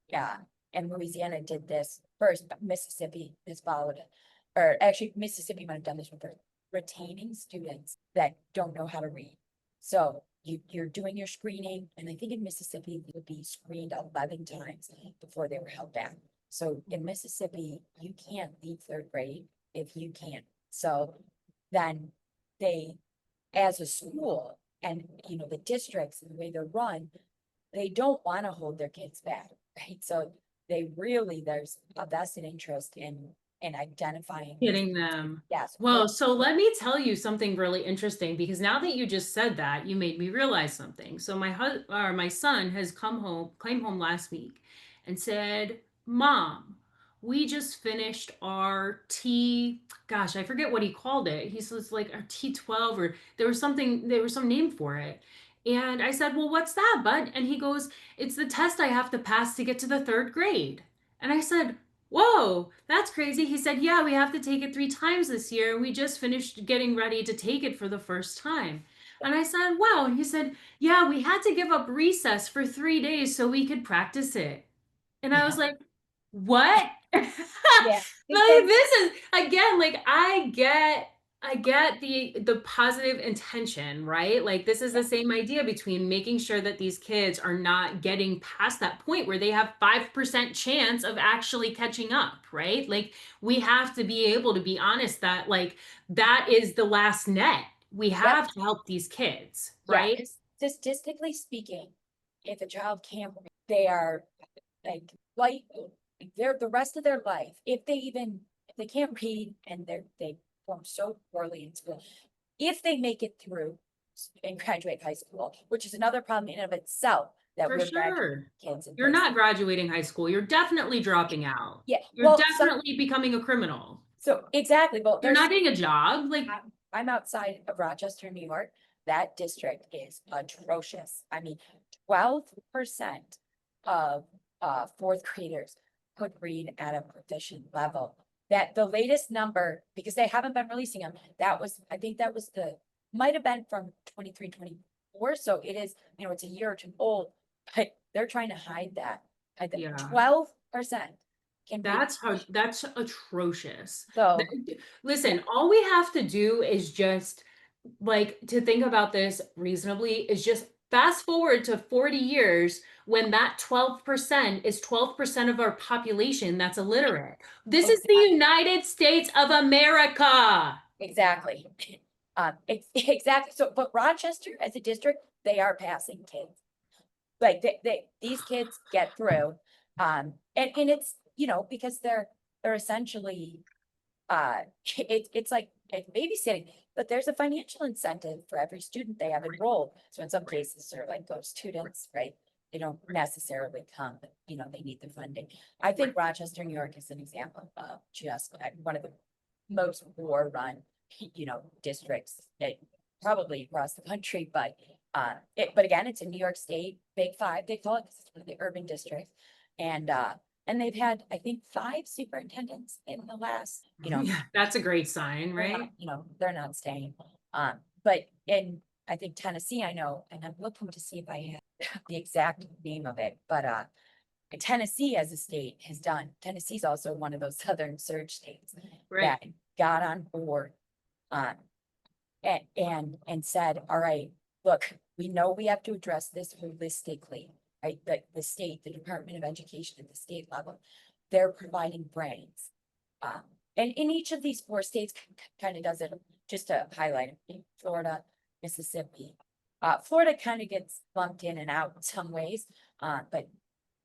yeah, and Louisiana did this first, but Mississippi has followed it. Or actually, Mississippi might have done this one first, retaining students that don't know how to read. So you're doing your screening, and I think in Mississippi, they would be screened 11 times before they were held back. So in Mississippi, you can't leave third grade if you can't. So then they, as a school and, the districts and the way they're run, they don't want to hold their kids back, right? So there's a vested interest in identifying. Getting them. Yes. Well, so let me tell you something really interesting because now that you just said that, you made me realize something. So my son has came home last week and said, "Mom, we just finished our gosh, I forget what he called it. He says like our T12 or there was some name for it." And I said, "Well, what's that, bud?" And he goes, "It's the test I have to pass to get to the third grade." And I said, "Whoa, that's crazy." He said, "Yeah, we have to take it 3 times this year. We just finished getting ready to take it for the first time." And I said, "Wow." And he said, "Yeah, we had to give up recess for 3 days so we could practice it." And I Yeah. was like, "What?" Yeah. Like this is again, like I get the positive intention, right? Like this is the same idea between making sure that these kids are not getting past that point where they have 5% chance of actually catching up, right? Like we have to be able to be honest that like that is the last net. We Yep. have to help these kids, Yeah. right? Statistically speaking, if a child can't, they are like they're the rest of their life. If they can't read and they perform so poorly in school, if they make it through and graduate high school, which is another problem in and of itself that For we're graduating sure. kids in You're person. not graduating high school. You're definitely dropping out. Yeah. You're Well, so definitely becoming a criminal. exactly. Well, You're there's not getting a job. Like, I'm outside of Rochester, New York. That district is atrocious. I mean, 12% of fourth graders could read at a proficient level. That the latest number, because they haven't been releasing them, I think that was might have been from 23, 24. So it is, it's a year or two old, but they're trying to hide that. yeah, 12% can read. that's atrocious. So yeah, Listen, all we have to do is just like to think about this reasonably is just fast forward to 40 years when that 12% is 12% of our population that's illiterate. This is the exactly. United States of America. Exactly. Exactly. So, but Rochester as a district, they are passing kids. Like these kids get through. And it's, because they're essentially, it's like it's babysitting, but there's a financial incentive for every student they have enrolled. So in some cases, they're like those students, right? They don't necessarily come, but they need the funding. I think Rochester, New York is an example of just one of the most war run, districts that probably across the country, but but again, it's in New York State, Big Five, they call it, because it's one of the urban districts. And they've had, I think, 5 superintendents in the last, Yeah, that's a great sign, they're not, right? they're not staying. But in, I think Tennessee, I know, and I'm looking to see if I have the exact name of it, but Tennessee as a state has done, Tennessee's also one of those southern surge states Right. that got on board. Um, and said, all right, look, we know we have to address this holistically. right? The state, the Department of Education at the state level, they're providing brains. And in each of these four states kind of does it, just to highlight it, Florida, Mississippi. Florida kind of gets lumped in and out in some ways, but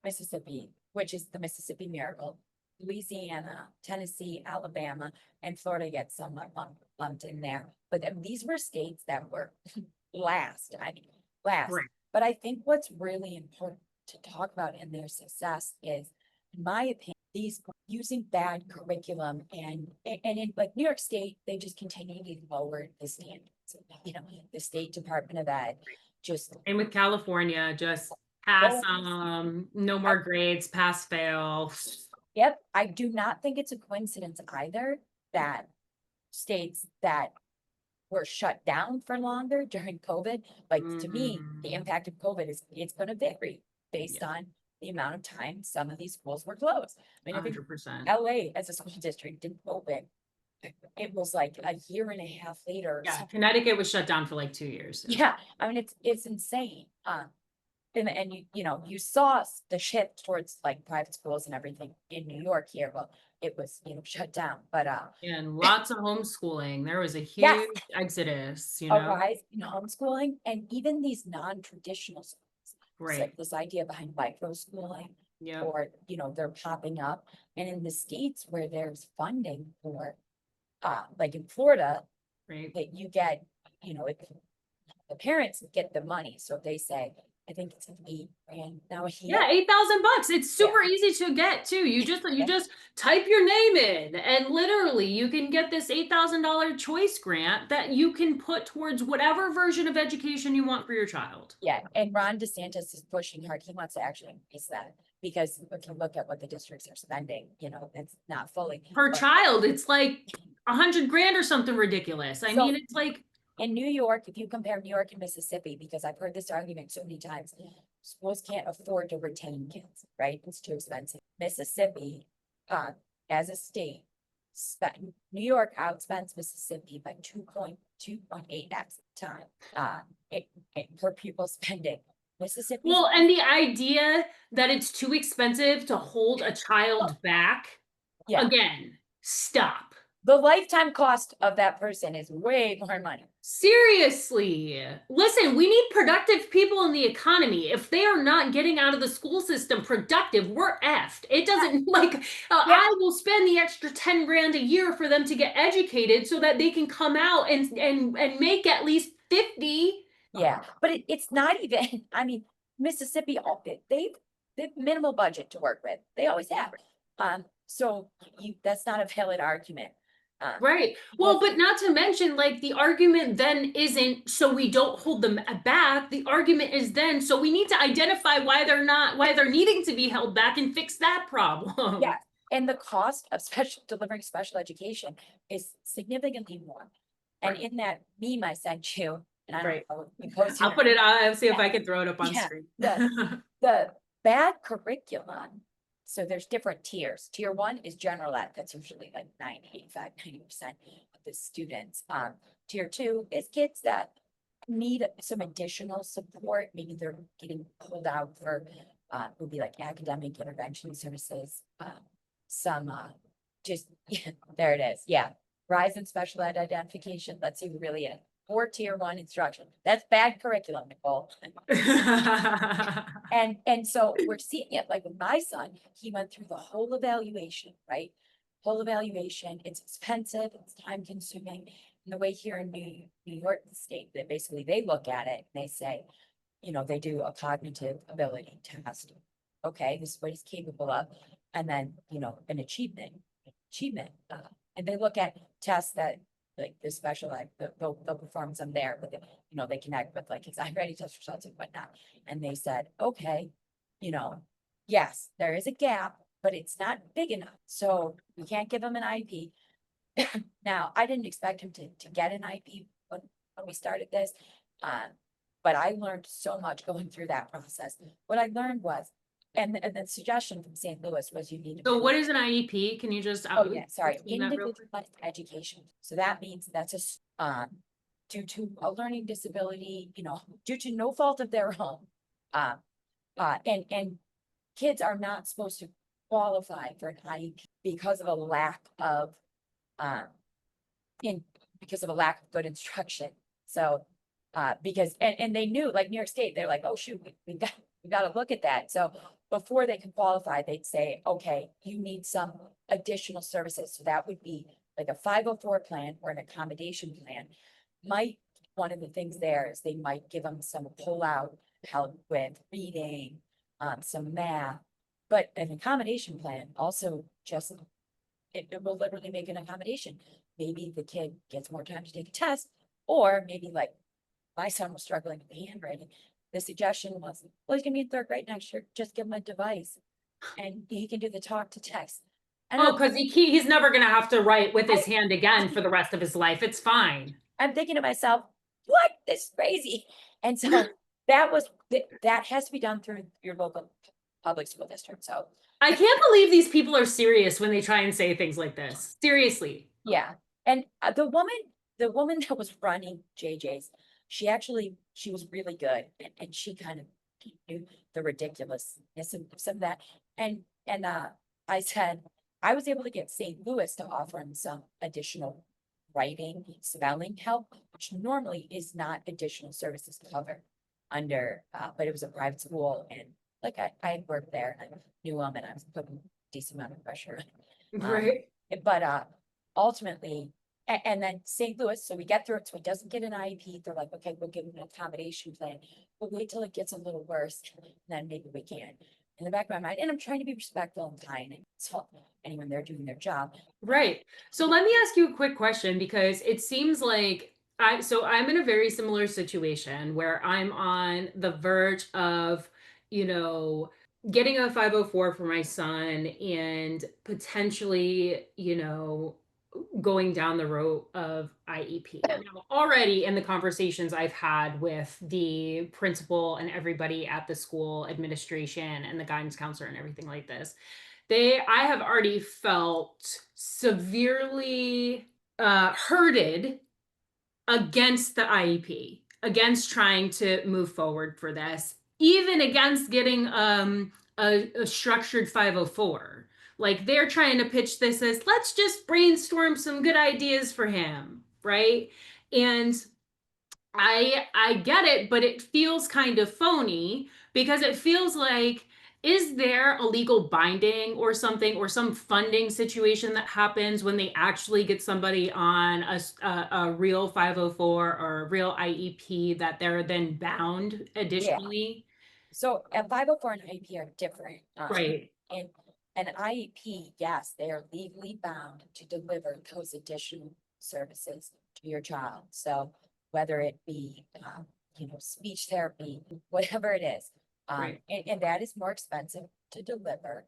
Mississippi, which is the Mississippi Miracle, Louisiana, Tennessee, Alabama, and Florida gets somewhat lumped in there. But these were states that were last, last. Right. But I think what's really important to talk about in their success is, in my opinion, these using bad curriculum and in like New York State, they just continually lowered the standards. You know, the State Department of Ed just And with California, just pass, always- no more grades, pass, fail. Yep, I do not think it's a coincidence either that states that were shut down for longer during COVID, like to me, the impact of COVID is, it's gonna vary based Yeah. on the amount of time some of these schools were closed. I mean, I think 100%. LA as a school district didn't open. It was like a year and a half later. or Yeah, something. Connecticut was shut down for like 2 years. Yeah, I mean, it's insane. And you know, you saw the shift towards like private schools and everything in New York here. Well, it was, you know, shut down, but And lots of homeschooling. There was a yes, huge exodus, a rise in homeschooling and even these non-traditional schools. So Right. this idea behind micro schooling, Yeah. or, you know, they're popping up. And in the states where there's funding for, like in Florida, Right. that you get, you know, if the parents get the money. So if they say, I think it's $8,000 now a year. Yeah, $8,000. It's super easy to get too. You Yeah. just type your name in and literally you can get this $8,000 choice grant that you can put towards whatever version of education you want for your child. Yeah, and Ron DeSantis is pushing hard. He wants to actually increase that because if you look at what the districts are spending, you know, it's not fully. Per but child, it's like 100 grand or something ridiculous. I So- mean, it's like, In New York, if you compare New York and Mississippi, because I've heard this argument so many times, schools can't afford to retain kids, right? It's too expensive. Mississippi, as a state, New York outspends Mississippi by 2.8x time, per pupil spending. Mississippi. well, and the idea that it's too expensive to hold a child back, Yeah, again, stop. the lifetime cost of that person is way more money. Seriously. Listen, we need productive people in the economy. If they are not getting out of the school system productive, we're effed. It doesn't like, I will spend the extra 10 grand a year for them to get educated so that they can come out and make at least 50. Yeah, but it's not even, I mean, Mississippi, they've minimal budget to work with. They always have. So that's not a valid argument. Right. Well, but not to mention, like, the argument then isn't so we don't hold them back. The argument is then so we need to identify why they're needing to be held back and fix that problem. Yeah, and the cost of delivering special education is significantly more. And Right. in that meme I sent you, and I Right. don't know, you posted I'll it. put it on. I'll see if I can throw it up on Yeah. screen. The bad curriculum, so there's different tiers. Tier 1 is general ed, that's usually like 90% of the students. Tier 2 is kids that need some additional support. Maybe they're getting pulled out for, would be like academic intervention services. Some, just, yeah, there it is, yeah. Rise in special ed identification, let's see, really in. Or tier 1 instruction, that's bad curriculum, Nicole. And so we're seeing it like with my son, he went through the whole evaluation, right? Whole evaluation, it's expensive, it's time consuming. And the way here in New York State, that basically they look at it and they say, you know, they do a cognitive ability test. Okay, this is what he's capable of. And then, you know, an achievement. And they look at tests that like the special ed, they'll perform some there, but you know, they connect with like anxiety test results and whatnot. And they said, okay, you know, yes, there is a gap, but it's not big enough. So we can't give him an IEP. Now, I didn't expect him to get an IEP when we started this. But I learned so much going through that process. What I learned was, and the suggestion from St. Louis was you need to. So what is an IEP? Can you just Oh, yeah, sorry, explain that real quick? individualized education. So that means that's due to a learning disability, you know, due to no fault of their own. And kids are not supposed to qualify for an IEP because of a lack of, um, in, because of a lack of good instruction. So, and they knew, like New York State, they're like, oh, shoot, we got to look at that. So before they can qualify, they'd say, okay, you need some additional services. So that would be like a 504 plan or an accommodation plan. One of the things there is they might give them some pull-out help with reading, some math. But an accommodation plan also just, it will literally make an accommodation. Maybe the kid gets more time to take a test, or maybe like my son was struggling with handwriting. The suggestion was, well, he's gonna be in third grade next year, just give him a device and he can do the talk to text. And Oh, because he's never going to have to write with his hand again I- for the rest of his life. It's fine. I'm thinking to myself, what? This is crazy. And so that has to be done through your local public school district. So I can't believe these people are serious when they try and say things like this. Seriously. yeah, and the woman that was running JJ's, she was really good, and she kind of knew the ridiculousness of some of that. And I said I was able to get St. Louis to offer him some additional writing, spelling help, which normally is not additional services covered under, but it was a private school, and like I had worked there, and I knew him, and I was putting a decent amount of pressure. Right. But ultimately, and then St. Louis, so we get through it, so he doesn't get an IEP. They're like, okay, we'll give him an accommodation plan. But wait till it gets a little worse, then maybe we can. In the back of my mind, and I'm trying to be respectful and kind. So anyone they're doing their job. Right. So let me ask you a quick question because it seems like I'm in a very similar situation where I'm on the verge of, you know, getting a 504 for my son and potentially, going down the road of IEP. Now, already in the conversations I've had with the principal and everybody at the school administration and the guidance counselor and everything like this, I have already felt severely hurted against the IEP, against trying to move forward for this, even against getting a structured 504. Like they're trying to pitch this as let's just brainstorm some good ideas for him, right? And I get it, but it feels kind of phony because it feels like is there a legal binding or something or some funding situation that happens when they actually get somebody on a real 504 or a real IEP that they're then bound Yeah. additionally? So a 504 and IEP are different. Right. And an IEP, yes, they are legally bound to deliver those additional services to your child. So whether it be, speech therapy, whatever it is, Right. and that is more expensive to deliver.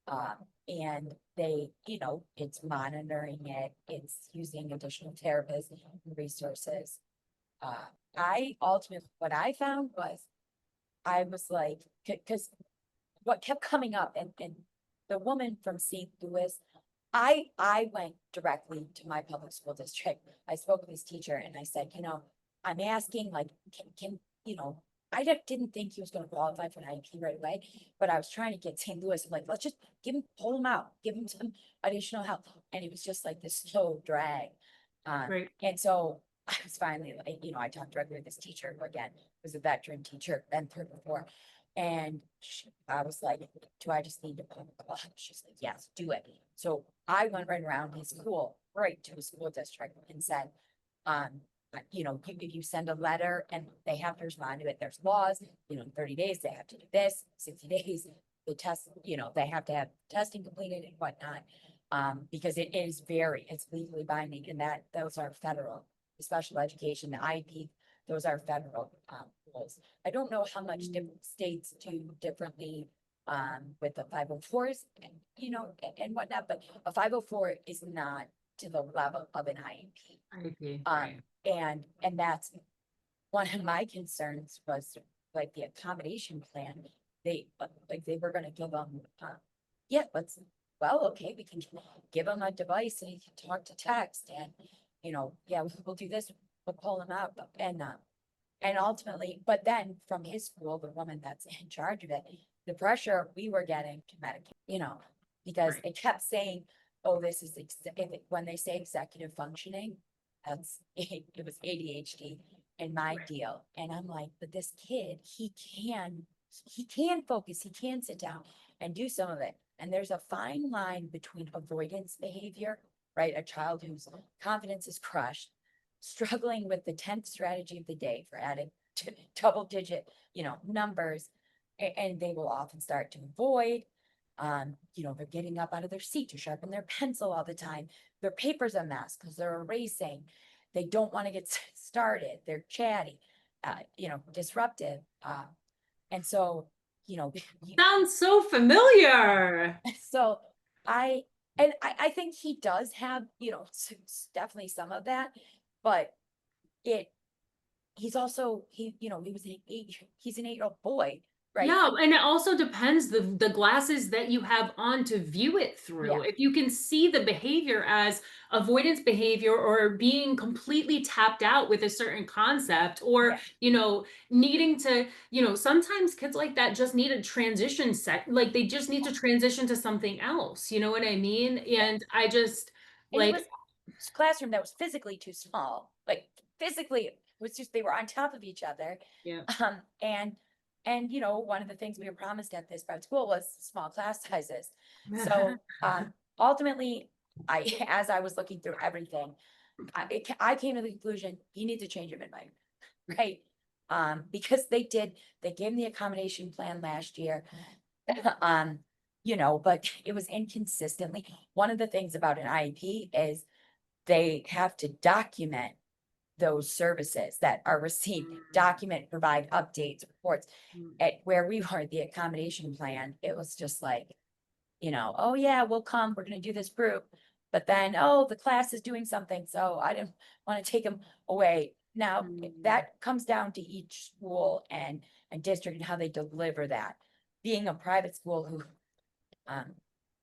And they, it's monitoring it, it's using additional therapists and resources. What I found was, I was like, because what kept coming up, and the woman from St. Louis, I went directly to my public school district. I spoke with this teacher and I said, I'm asking like, I didn't think he was gonna qualify for an IEP right away, but I was trying to get St. Louis, like, let's just pull him out, give him some additional help. And it was just like this slow drag. Right. And so I was finally like, I talked directly with this teacher who again was a veteran teacher, been through before. And I was like, do I just need to pull the plug? She's like, yes, do it. So I went right around his school, right to a school district and said, if you send a letter and they have to respond to it, there's laws, in 30 days, they have to do this, 60 days, the test, they have to have testing completed and whatnot. Because it's legally binding, and those are federal, the special education, the IEP, those are federal, rules. I don't know how much different states do differently, with the 504s and whatnot, but a 504 is not to the level of an IEP. IEP. Um, Right. and that's one of my concerns was like the accommodation plan. They were gonna give them, yeah, okay, we can give them a device and he can talk to text and, yeah, we'll do this, we'll pull them out. And And ultimately, but then from his school, the woman that's in charge of it, the pressure we were getting to medicate, because Right. it kept saying, oh, this is, when they say executive functioning, that's, it was ADHD in my Right. deal. And I'm like, but this kid, he can focus, he can sit down and do some of it. And there's a fine line between avoidance behavior, right? A child whose confidence is crushed, struggling with the 10th strategy of the day for adding double digit, numbers. And they will often start to avoid, they're getting up out of their seat to sharpen their pencil all the time. Their paper's a mess because they're erasing. They don't want to get started. They're chatty, disruptive. And so, you know, Sounds so familiar. so I, I think he does have, definitely some of that, but it, he's also, he was he's an 8-year-old boy, right? Yeah, and it also depends the glasses that you have on to view it Yeah, through. If you can see the behavior as avoidance behavior or being completely tapped out with a certain concept or, yeah. needing to, sometimes kids like that just need a transition like they just need to transition to something else. You know what I mean? Yeah. And I just And it like was a classroom that was physically too small, like physically, it was just, they were on top of each other. yeah. And one of the things we were promised at this private school was small class sizes. So, ultimately, as I was looking through everything, I came to the conclusion, he needs a change of environment, right? Because they gave him the accommodation plan last year. Um, but it was inconsistently. One of the things about an IEP is they have to document those services that are received, document, provide updates, reports. At where we were, the accommodation plan, it was just like, oh yeah, we'll come, we're gonna do this group. But then, oh, the class is doing something, so I didn't want to take them away. Now, Mm. that comes down to each school and district and how they deliver that. Being a private school who, um,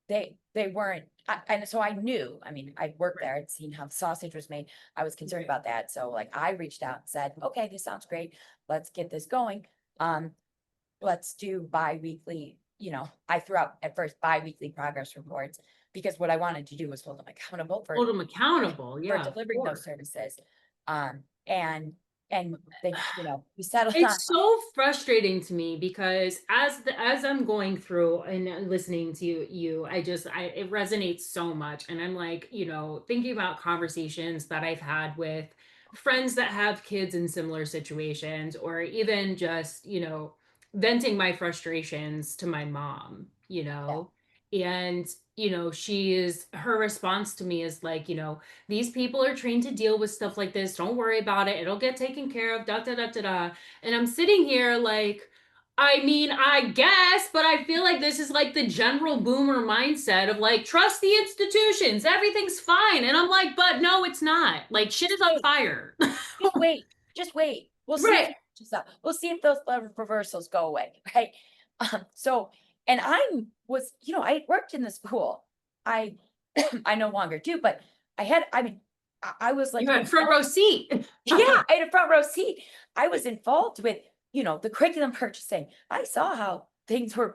they weren't, and so I knew, I mean, I worked Right. there, I'd seen how sausage was made. I was concerned Right. about that. So like I reached out and said, okay, this sounds great. Let's get this going. Um, let's do bi-weekly, I threw out at first bi-weekly progress reports because what I wanted to do was hold them accountable Hold them accountable. for Yeah, of delivering those course. services. Um, and they, we settled on, It's so frustrating to me because as I'm going through and listening to you, it resonates so much. And I'm like, thinking about conversations that I've had with friends that have kids in similar situations, or even just, venting my frustrations to my mom, yeah, and her response to me is like, these people are trained to deal with stuff like this. Don't worry about it. It'll get taken care of. Da da da da da. And I'm sitting here like, I mean, I guess, but I feel like this is like the general boomer mindset of like, trust the institutions, everything's fine. And I'm like, but no, it's not. Like, shit just is on wait, fire. just wait, just wait. We'll see if Right. it catches up. We'll see if those reversals go away, right? So, and I had worked in the school. I, I no longer do, but I mean, I was You like had front row involved. seat. Yeah, I had a front row seat. I was involved with, the curriculum purchasing. I saw how things were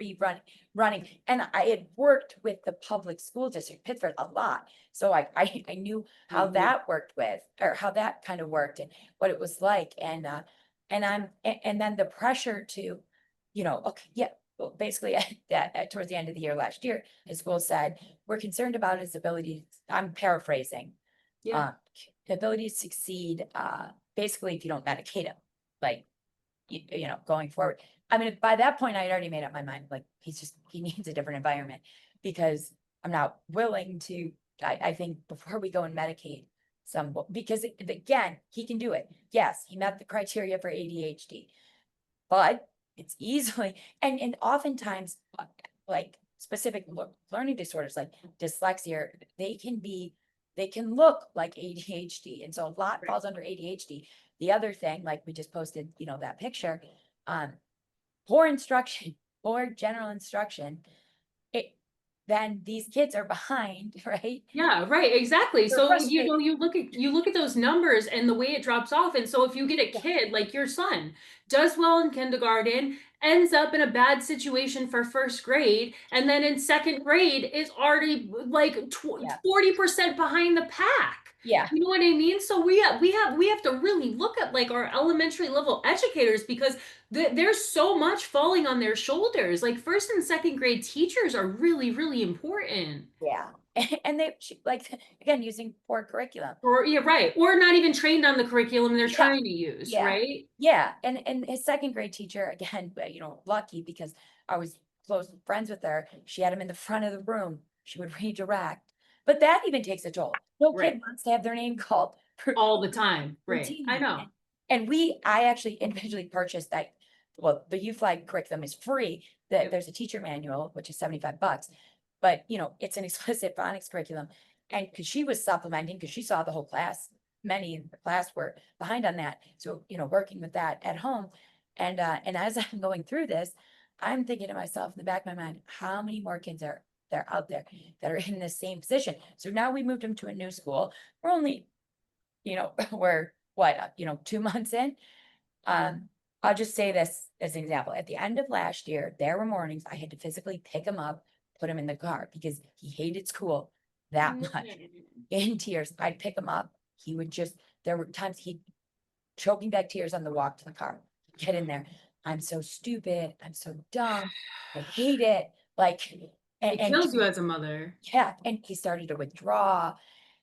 running, and I had worked with the public school district, Pittsburgh, a lot. So I knew how Mhm. that worked with, or how that kind of worked and what it was like. And then the pressure to, okay, yeah, well, basically towards the end of the year last year, the school said, we're concerned about his ability, I'm paraphrasing, Yeah. uh, the ability to succeed, basically if you don't medicate him, like, going forward. I mean, by that point, I had already made up my mind, like, he needs a different environment because I'm not willing to, I think before we go and medicate because again, he can do it. Yes, he met the criteria for ADHD, but it's easily, and oftentimes, like specific learning disorders like dyslexia, they can look like ADHD. And so a lot Right. falls under ADHD. The other thing, like we just posted, that picture, um, poor instruction, poor general instruction, it, then these kids are behind, right? Yeah, right, exactly. They're So, frustrated. you look at those numbers and the way it drops off, and so if you get a Yeah, kid like your son, does well in kindergarten, ends up in a bad situation for first grade, and then in second grade is already like yeah, 40% behind the pack. yeah, You know what I mean? So we have to really look at like our elementary level educators because there's so much falling on their shoulders. Like first and second grade teachers are really, really important. yeah. And like, again, using poor curriculum. Or yeah, right. Or not even trained on the curriculum they're Yeah, trying to use, yeah, right? yeah. And his second grade teacher, again, lucky because I was close friends with her. She had him in the front of the room. She would redirect. But that even takes a toll. No kid Right. wants to have their name called All the time. Right. I routinely. know. And I actually individually purchased that. Well, the U Flag curriculum is free. That Yep. there's a teacher manual, which is $75, but it's an explicit phonics curriculum. And because she was supplementing, because she saw the whole class, many in the class were behind on that. So, working with that at home. And as I'm going through this, I'm thinking to myself in the back of my mind, how many more kids are there out there that are in the same position? So now we moved them to a new school. We're only, we're what, 2 months in. Um, I'll just say this as an example. At the end of last year, there were mornings I had to physically pick him up, put him in the car because he hated school that much. In tears, I'd pick him up. He would just, there were times he'd choking back tears on the walk to the car. Get in there. I'm so stupid. I'm so dumb. I hate it. Like, It and kills you as a mother. yeah, and he started to withdraw.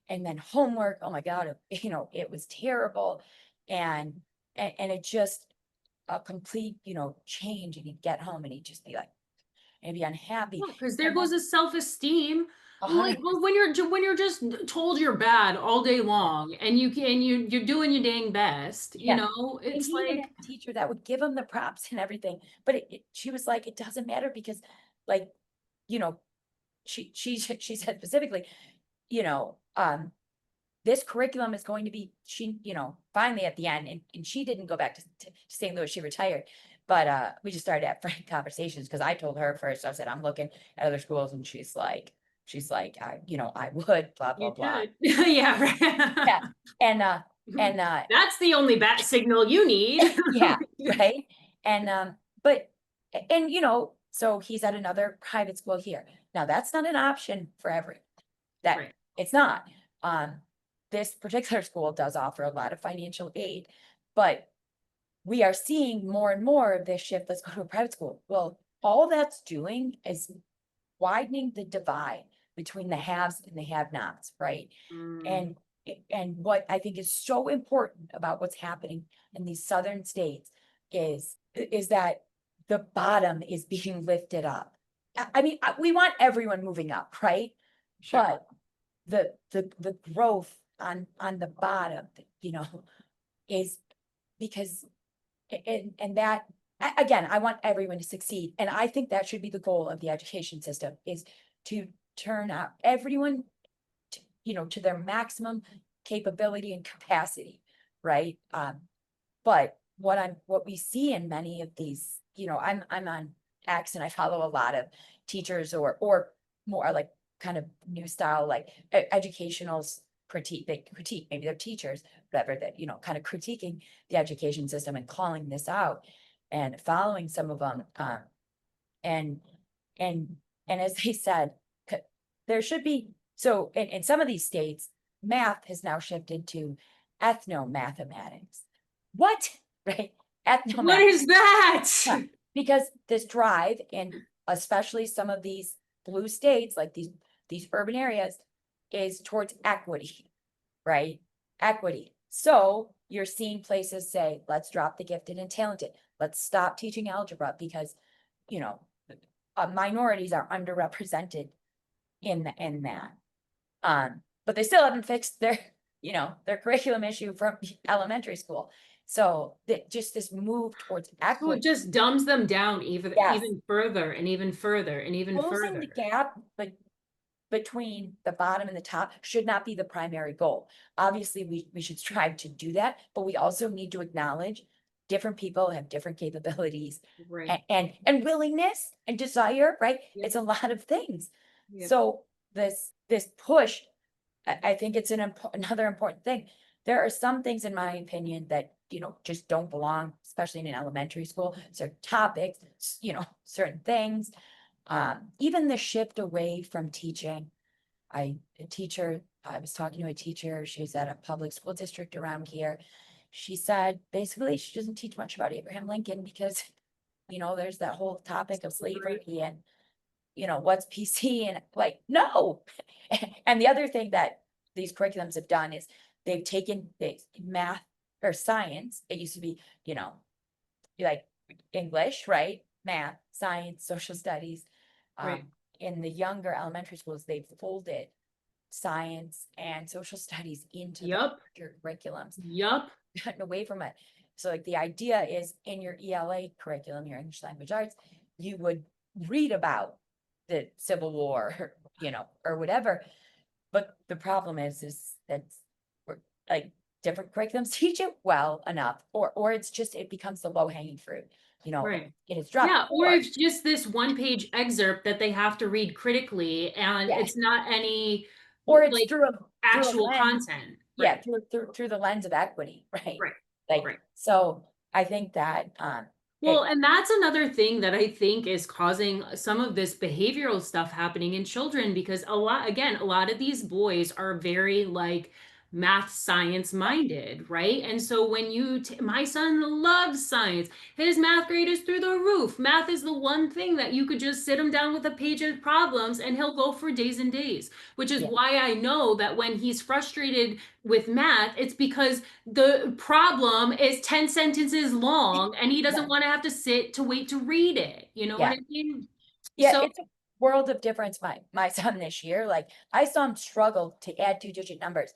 And then homework, oh my God, it was terrible. And and it just a complete, change. And he'd get home and he'd just be like, and be unhappy. Yeah, because there And goes then his self-esteem. a Like hundred, well, when you're just told you're bad all day long and you're doing your dang best, yeah. And it's he even like had a teacher that would give him the props and everything. But she was like, it doesn't matter because, like, you know, she said specifically, you know, um, this curriculum is going to be finally at the end, and she didn't go back to St. Louis. She retired, but we just started at frank conversations because I told her first. I said I'm looking at other schools, and she's like, I would blah blah you blah. should. Yeah, Yeah, right. and and That's the only bat signal you need. yeah, right. And but and so he's at another private school here. Now that's not an option for every that Right. it's not. Um, this particular school does offer a lot of financial aid, but we are seeing more and more of this shift. Let's go to a private school. Well, all that's doing is widening the divide between the haves and the have-nots, right? Mm. And and what I think is so important about what's happening in these southern states is that the bottom is being lifted up. I mean, we want everyone moving up, right? Sure. But the growth on the bottom, is because and that again, I want everyone to succeed. And I think that should be the goal of the education system is to turn out everyone to their maximum capability and capacity, right? But what we see in many of these, I'm on X and I follow a lot of teachers or more like kind of new style, like educationals critique, they critique maybe their teachers, whatever, that, kind of critiquing the education system and calling this out and following some of them. And and and as they said, there should be, so in some of these states, math has now shifted to ethnomathematics. What? Right? What Ethnomath. is that? Yeah, because this drive in especially some of these blue states, like these urban areas, is towards equity, right? Equity. So you're seeing places say, let's drop the gifted and talented. Let's stop teaching algebra because, you know, minorities are underrepresented in that. But they still haven't fixed their curriculum issue from elementary school. So that just this move towards So it equity. just dumbs them down Yes, even further and even further and even closing further. the gap, but between the bottom and the top should not be the primary goal. Obviously, we should strive to do that, but we also need to acknowledge different people have different capabilities Right. and willingness and desire, right? Yep. It's a lot of things. Yep. So this push, I think it's another important thing. There are some things, in my opinion, that, just don't belong, especially in an elementary school, certain topics, certain things. Even the shift away from teaching. I was talking to a teacher, she's at a public school district around here. She said, basically, she doesn't teach much about Abraham Lincoln because, there's that whole topic of slavery and, what's PC and like, no. And the other thing that these curriculums have done is they've taken math or science. It used to be, you know, like English, right? Math, science, social studies. Right. In the younger elementary schools, they've folded science and social studies into the Yup. larger curriculums, Yup. gotten away from it. So like the idea is in your ELA curriculum, your English language arts, you would read about the Civil War, or whatever. But the problem is that we're like different curriculums teach it well enough, or it's just it becomes the low hanging fruit, Right. and it's dropped. Yeah, or it's just this one-page excerpt that they have to read critically, and Yeah, it's not any, or it's like, through a actual lens. content. Yeah, Right. through the lens of equity, right? Right. Like, Right. so I think that Well, it and that's another thing that I think is causing some of this behavioral stuff happening in children because a lot of these boys are very like math science minded, right? And so when my son loves science, his math grade is through the roof. Math is the one thing that you could just sit him down with a page of problems and he'll go for days and days, which is yeah, why I know that when he's frustrated with math, it's because the problem is 10 sentences long and he yeah, doesn't want to have to sit to wait to read it. You know what yeah. I mean? Yeah, So, it's a world of difference. My son this year, like I saw him struggle to add two-digit numbers.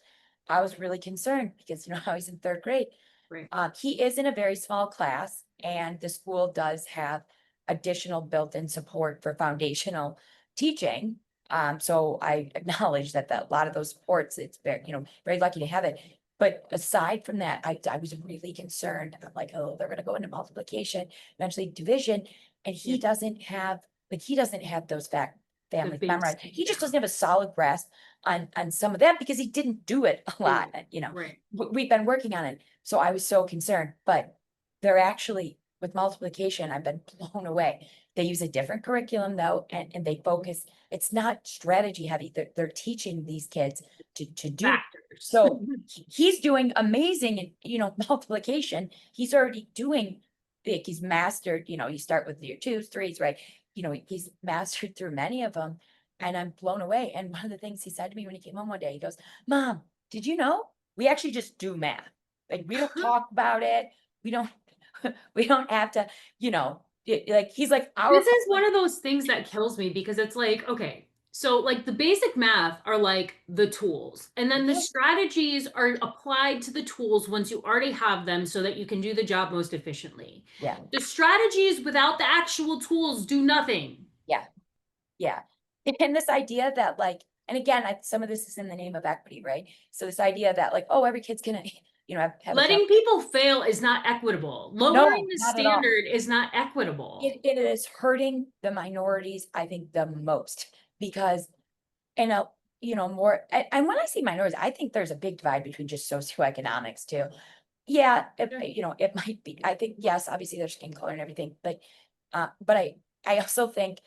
I was really concerned because I was in third grade. right. He is in a very small class, and the school does have additional built-in support for foundational teaching. So I acknowledge that a lot of those supports, it's very lucky to have it. But aside from that, I was really concerned. I'm like, oh, they're gonna go into multiplication, eventually division, and Yeah. he doesn't have those The families base. memorized. He just doesn't have a solid grasp on some of that because he didn't do it a lot. Right. We've been working on it. So I was so concerned, but they're actually with multiplication, I've been blown away. They use a different curriculum though, and they focus, it's not strategy heavy. They're teaching these kids to do. Factors. So he's doing amazing in, multiplication. He's already doing big. He's mastered, you start with your twos, threes, right? He's mastered through many of them. And I'm blown away. And one of the things he said to me when he came home one day, he goes, Mom, did you know we actually just do math? Like we don't talk about it. We don't we don't have to, like he's like our This is one of those things that kills me because it's like, okay, so like the basic math are like the tools, and then the strategies are applied to the tools once you already have them so that you can do the job most efficiently. yeah, The strategies without the actual tools do nothing. yeah, yeah. And this idea that like, and again, some of this is in the name of equity, right? So this idea that like, oh, every kid's gonna, have a tough. Letting people fail is not equitable. Lowering No, the not at all. standard is not equitable. It is hurting the minorities, I think, the most because in a, more, and when I say minorities, I think there's a big divide between just socioeconomics too. Yeah, Sure. it might be. I think, yes, obviously there's skin color and everything, but I also think,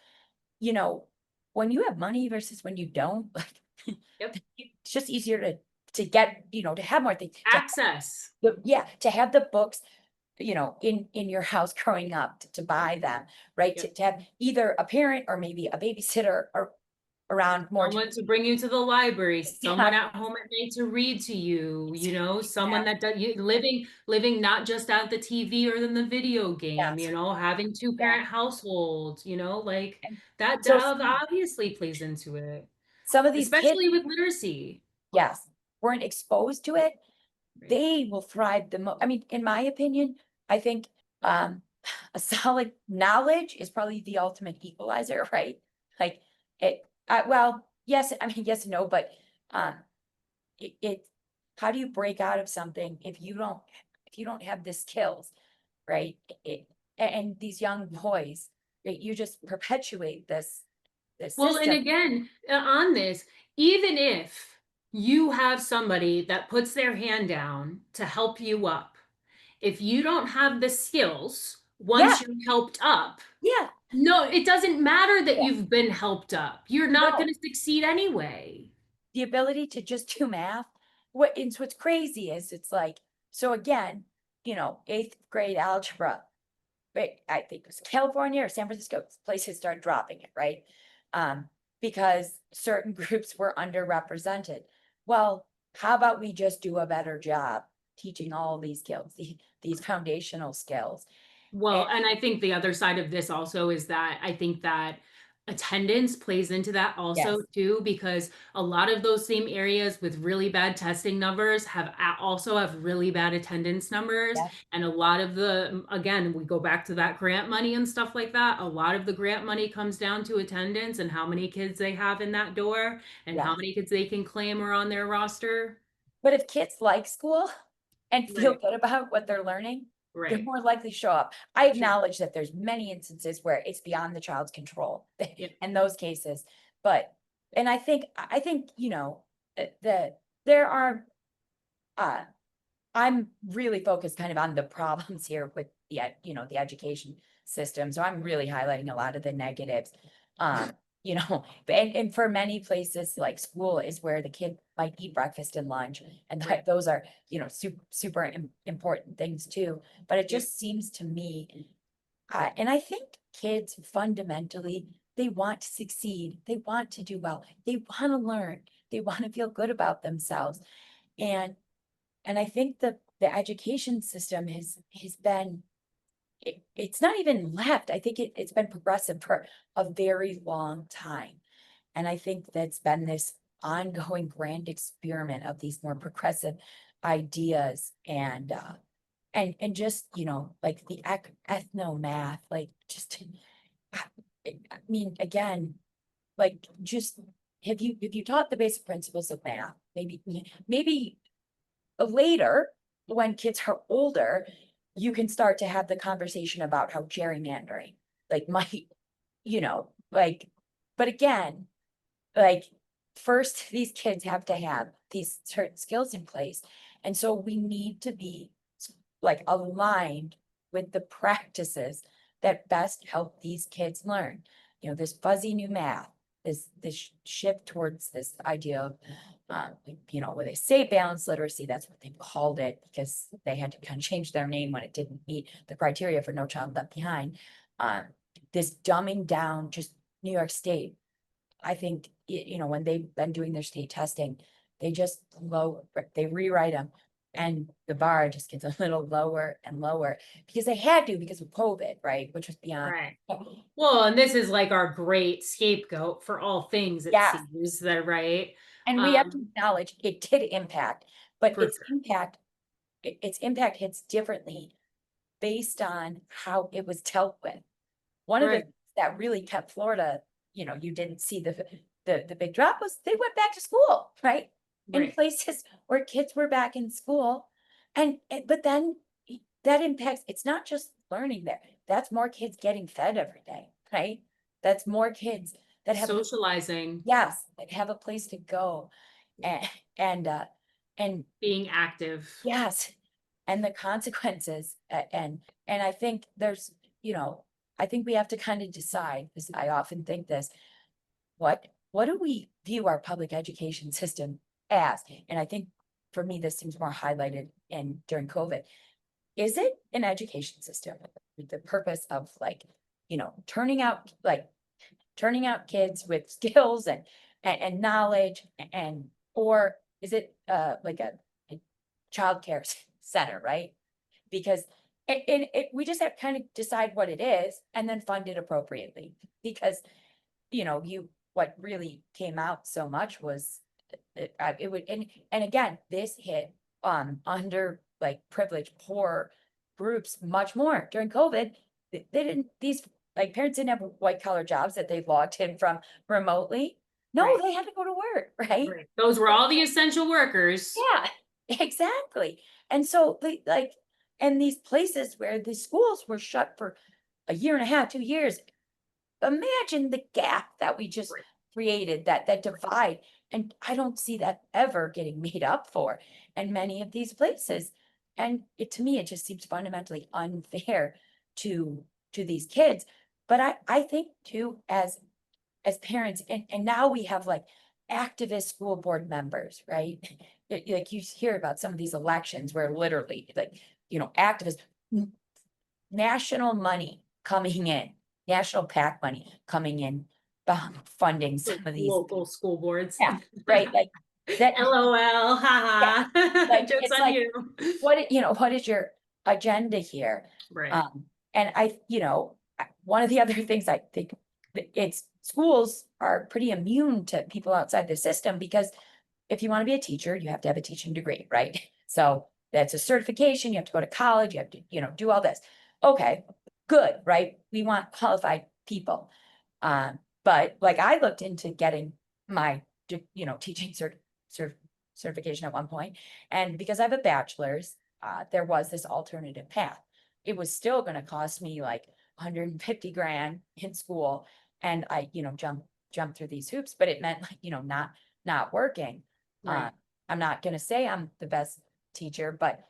you know, when you have money versus when you don't, like, Yep. it's just easier to get, to have more things, Access. yeah, to have the books, in your house growing up, to buy them, right? Yep. To have either a parent or maybe a babysitter or around more. Someone to bring you to the library, Yeah, someone at home at night to read to you, someone exactly. that does you living not just at the TV or in the video game, Yes, having two yeah. parent households, like And that so obviously plays into it, some of these kids, especially with literacy. yes, weren't exposed to it. Right. They will thrive the most. I mean, in my opinion, I think um a solid knowledge is probably the ultimate equalizer, right? Like well, yes, I mean, yes and no, but um it how do you break out of something if you don't have the skills, right? And these young boys, right, you just perpetuate this the Well, and system. again, on this, even if you have somebody that puts their hand down to help you up, if you don't have the skills Yeah, once you're helped up, yeah, no, it doesn't matter that yeah. you've been helped up. You're not No, going to succeed anyway. the ability to just do math. What's crazy is it's like, so again, eighth grade algebra, right? I think it was California or San Francisco, places started dropping it, right? Um, because certain groups were underrepresented. Well, how about we just do a better job teaching all these skills, these foundational skills? And Well, and I think the other side of this also is that I think that attendance plays into that also yes, too, because a lot of those same areas with really bad testing numbers also have really bad attendance numbers. yeah, And a lot of the, again, we go back to that grant money and stuff like that. A lot of the grant money comes down to attendance and how many kids they have in that door and how yes. many kids they can claim are on their roster. But if kids like school and feel Right, good about what they're learning, they're right. more likely to show up. I True. acknowledge that there's many instances where it's beyond the child's control Yeah. in those cases. But and I think, that there are uh I'm really focused kind of on the problems here with the education system. So I'm really highlighting a lot of the negatives. Um, and for many places like school is where the kid might eat breakfast and lunch. And Right. those are, super important things too. But it Yep. just seems to me, and I think kids fundamentally, they want to succeed. They want to do well. They want to learn. They want to feel good about themselves. And I think the education system has been it's not even left. I think it's been progressive for a very long time. And I think that's been this ongoing grand experiment of these more progressive ideas and just, like the ethno math, like just I mean, again, like just have you taught the basic principles of math? Maybe later, when kids are older, you can start to have the conversation about how gerrymandering, like might, like, but again, like, first, these kids have to have these certain skills in place. And so we need to be like aligned with the practices that best help these kids learn. This fuzzy new math, this shift towards this idea of where they say balanced literacy, that's what they called it because they had to kind of change their name when it didn't meet the criteria for No Child Left Behind. Um, this dumbing down, just New York State, I think, when they've been doing their state testing, they rewrite them and the bar just gets a little lower and lower because they had to because of COVID, right? Which was beyond. Right. Well, and this is like our great scapegoat for all things, it Yes. seems that, right? And we have to Um, acknowledge it did impact, but for sure. its impact hits differently based on how it was dealt with. One of the Right, things that really kept Florida, you didn't see the big drop was they went back to school, right? In right. places where kids were back in school. But then that impacts, it's not just learning there. That's more kids getting fed every day, right? That's more kids that have, Socializing, yes, that have a place to go. And and being active. yes, and the consequences and I think there's, I think we have to kind of decide, because I often think this, what do we view our public education system as? And I think for me, this seems more highlighted in during COVID. Is it an education system with the purpose of like, turning out kids with skills and knowledge and or is it like a childcare center, right? Because we just have to kind of decide what it is and then fund it appropriately. Because what really came out so much was it would and again this hit under like privileged poor groups much more during COVID. They didn't these like parents didn't have white collar jobs that they logged in from remotely. No, Right, they had to go to work, right? right. Those were all the essential workers. Yeah, exactly. And so and these places where the schools were shut for a year and a half, 2 years, imagine the gap that we just Right. created, that divide. And I don't see that ever getting made up for in many of these places. And to me, it just seems fundamentally unfair to these kids. But I think too, as parents, and now we have like activist school board members, right? Like you hear about some of these elections where literally like, activists, n- national money coming in, national PAC money coming in, funding some Like of these. local school boards. Yeah, right. Like that. LOL, Yeah. haha. Like Joke's it's on like, you. what is your agenda here? Right. And one of the other things I think that it's schools are pretty immune to people outside the system because if you want to be a teacher, you have to have a teaching degree, right? So that's a certification. You have to go to college. You have to, do all this. Okay, good, right? We want qualified people. But like I looked into getting my, teaching certification at one point, and because I have a bachelor's, there was this alternative path. It was still going to cost me like 150 grand in school, and I, jump through these hoops, but it meant like, not working. Uh, Right. I'm not going to say I'm the best teacher, but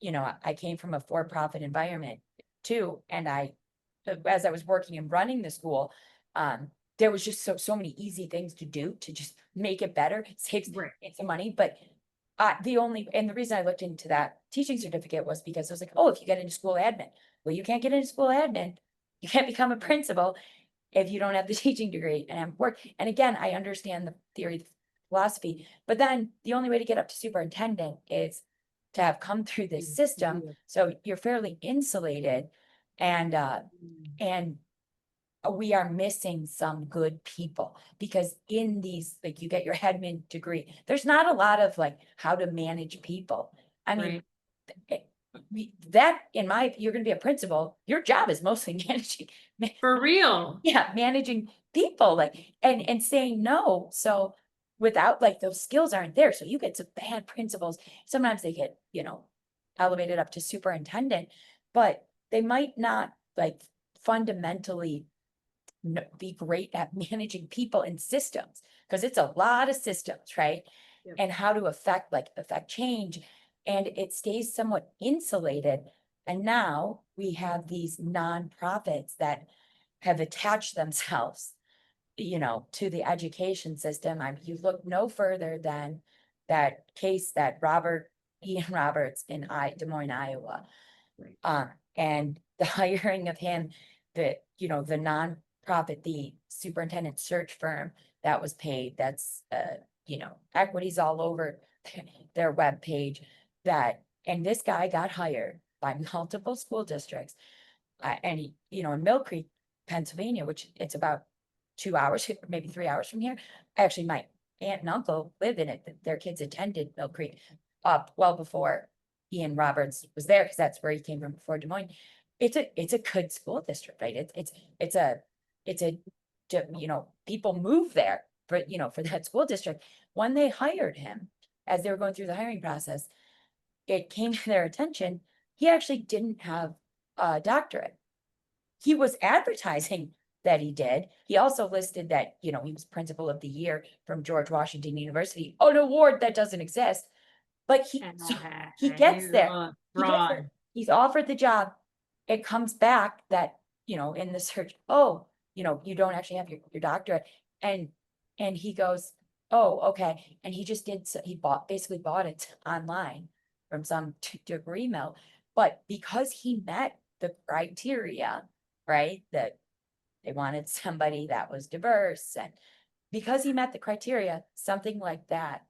I came from a for-profit environment too, and as I was working and running the school, there was just so many easy things to do to just make it better, save Right. some money. But the reason I looked into that teaching certificate was because I was like, oh, if you get into school admin, well, you can't get into school admin, you can't become a principal if you don't have the teaching degree and have work. And again, I understand the theory, the philosophy, but then the only way to get up to superintendent is to have come through this system. So you're fairly insulated, and and we are missing some good people because in these, like, you get your admin degree, there's not a lot of like how to manage people. I mean, Right. that in my, you're going to be a principal, your job is mostly managing, For real. yeah, managing people, like, and saying no. So without, like, those skills aren't there, so you get some bad principals. Sometimes they get, elevated up to superintendent, but they might not like fundamentally be great at managing people and systems, because it's a lot of systems, right? Yep. And how to affect change, and it stays somewhat insulated. And now we have these nonprofits that have attached themselves, to the education system. You look no further than that case that Ian Roberts in Des Moines, Iowa. Right. And the hiring of him, the nonprofit, the superintendent search firm that was paid, that's, equities all over their webpage, and this guy got hired by multiple school districts. And in Mill Creek, Pennsylvania, which it's about 2 hours, maybe 3 hours from here. Actually, my aunt and uncle live in it. Their kids attended Mill Creek up well before Ian Roberts was there, because that's where he came from before Des Moines. It's a good school district, right? It's a people move there for that school district. When they hired him, as they were going through the hiring process, it came to their attention, he actually didn't have a doctorate. He was advertising that he did. He also listed that, he was principal of the year from George Washington University, an award that doesn't exist. But he gets there. He gets there. Fraud. He's offered the job. It comes back that, in the search, oh, you don't actually have your doctorate. And he goes, oh, okay. And he just did, so he basically bought it online from some degree mill. But because he met the criteria, right, that they wanted somebody that was diverse, and because he met the criteria, something like that,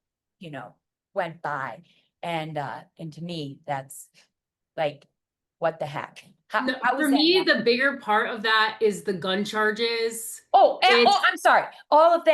went by. And to me, that's like, what the heck? No, How for is that me, not? the bigger part of that is the gun charges. Oh, It's I'm sorry. All of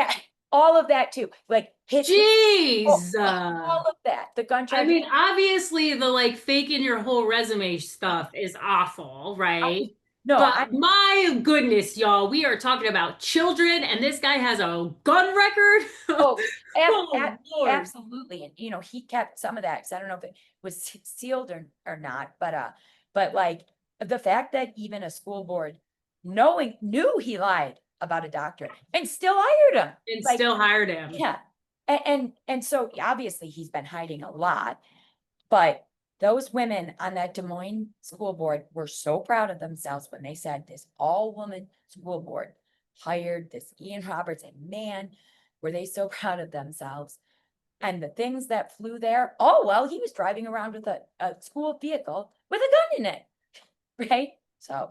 that too. Like jeez. all of that. The gun I charges. mean, obviously the like faking your whole resume stuff is awful, right? No, But my goodness, y'all, we are talking about children, and this guy has a gun record. oh, Oh Lord. absolutely. And he kept some of that, because I don't know if it was sealed or not, but like the fact that even a school board knew he lied about a doctorate and still hired him. And Like, still hired him. yeah. And so obviously he's been hiding a lot, but those women on that Des Moines school board were so proud of themselves when they said this all-woman school board hired this Ian Roberts, and man, were they so proud of themselves. And the things that flew there, oh, well, he was driving around with a school vehicle with a gun in it, right? So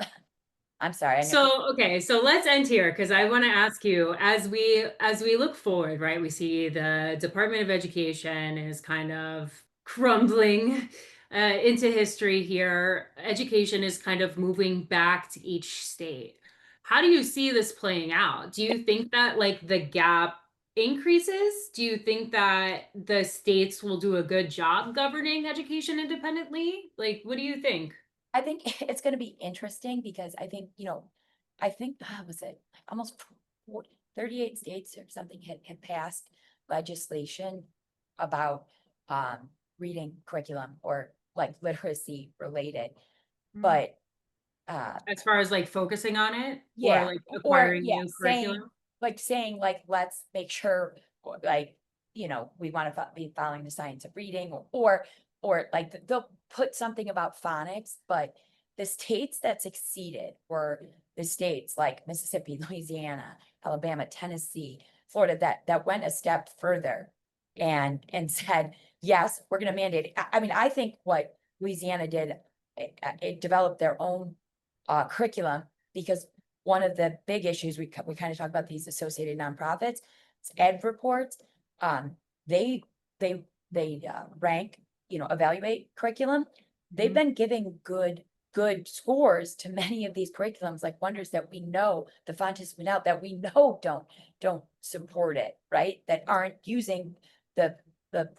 I'm sorry. I know. So, okay, so let's end here because I want to ask you as we look forward, right? We see the Department of Education is kind of crumbling into history here. Education is kind of moving back to each state. How do you see this playing out? Do you think that like the gap increases? Do you think that the states will do a good job governing education independently? Like, what do you think? I think it's gonna be interesting because I think, I think, was it like almost 38 states or something had passed legislation about reading curriculum or like literacy related. But As far as, like, focusing on it or, yeah, like, or acquiring yeah, new saying curriculum? saying like, let's make sure, or, like, we want to be following the science of reading, or like they'll put something about phonics, but the states that succeeded were the states like Mississippi, Louisiana, Alabama, Tennessee, Florida, that went a step further and said, yes, we're going to mandate it. I mean, I think what Louisiana did, it developed their own curriculum, because one of the big issues we kind of talk about these associated nonprofits, it's ed reports. Um, they rank, evaluate curriculum. They've Mhm. been giving good scores to many of these curriculums, like wonders that we know the font has been out that we know don't support it, right? That aren't using the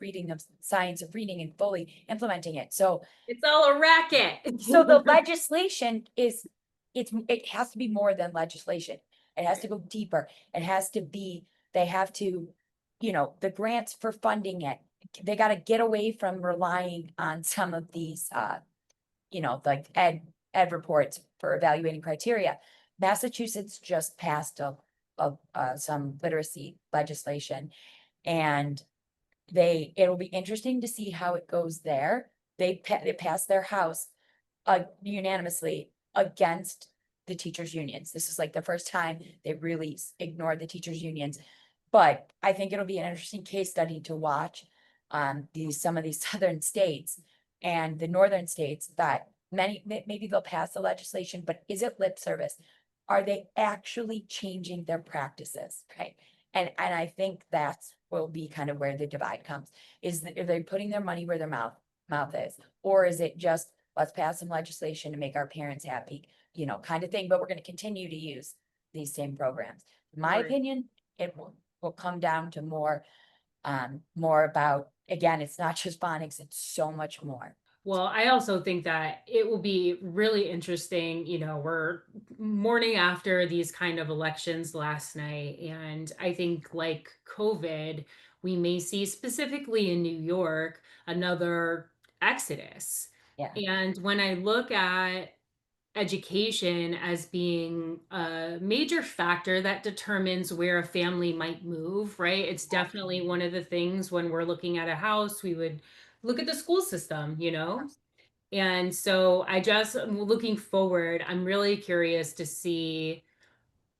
reading of science of reading and fully implementing it. It's all a racket. So the legislation it has to be more than legislation. It has to go deeper. It has to be, they have to, the grants for funding it. They gotta get away from relying on some of these, like ed reports for evaluating criteria. Massachusetts just passed some literacy legislation, and it'll be interesting to see how it goes there. They passed their house unanimously against the teachers' unions. This is like the first time they really ignored the teachers' unions. But I think it'll be an interesting case study to watch some of these southern states and the northern states that maybe they'll pass the legislation, but is it lip service? Are they actually changing their practices? Right. And I think that's will be kind of where the divide comes. Are they putting their money where their mouth is? Or is it just, let's pass some legislation to make our parents happy, kind of thing, but we're going to continue to use these same programs. In my Right. opinion, it will come down to more about, again, it's not just phonics, it's so much more. Well, I also think that it will be really interesting. We're morning after these kind of elections last night, and I think like COVID, we may see specifically in New York another exodus. Yeah. And when I look at education as being a major factor that determines where a family might move, right? It's definitely one of the things when we're looking at a house, we would look at the school system. And so I just am looking forward. I'm really curious to see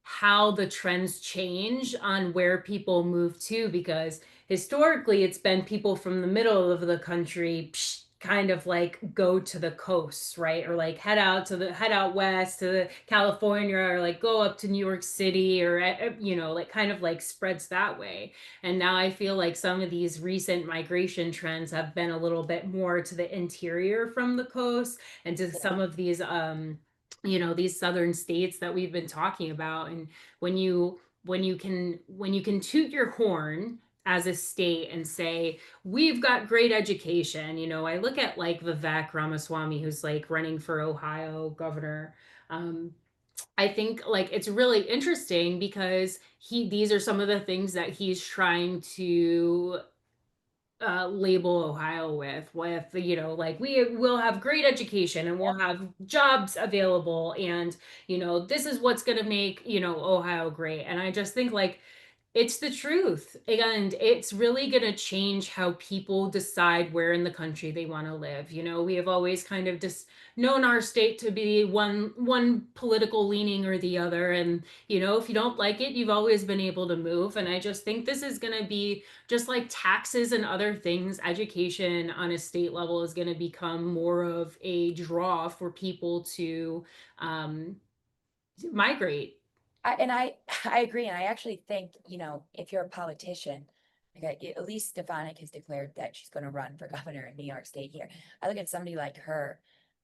how the trends change on where people move to, because historically it's been people from the middle of the country kind of like go to the coast, right? Or like head out west to California, or like go up to New York City, or like kind of like spreads that way. And now I feel like some of these recent migration trends have been a little bit more to the interior from the coast, and to Yeah. some of these southern states that we've been talking about. And when you can toot your horn as a state and say we've got great education. I look at like Vivek Ramaswamy, who's like running for Ohio governor. um, I think like it's really interesting because these are some of the things that he's trying to label Ohio with, like we will have great education and we'll have jobs available, and this is what's going to make Ohio great. And I just think like it's the truth. And it's really going to change how people decide where in the country they want to live. We have always kind of just known our state to be one political leaning or the other. And, if you don't like it, you've always been able to move. And I just think this is going to be just like taxes and other things. Education on a state level is going to become more of a draw for people to um, migrate. I agree, and I actually think, if you're a politician, like Elise Stefanik has declared that she's gonna run for governor in New York State here. I look at somebody like her,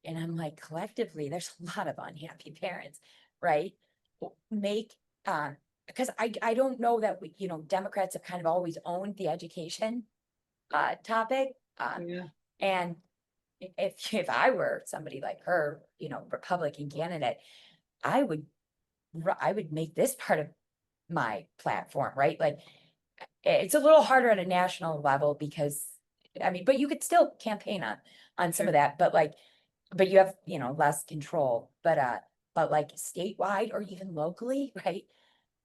and I'm like, collectively, there's a lot of unhappy parents, right? Make, because I don't know that we, Democrats have kind of always owned the education topic. Yeah. And if I were somebody like her, Republican candidate, I would I would make this part of my platform, right? Like it's a little harder at a national level because I mean, but you could still campaign on some of that, but like, but you have, less control. But like statewide or even locally, right?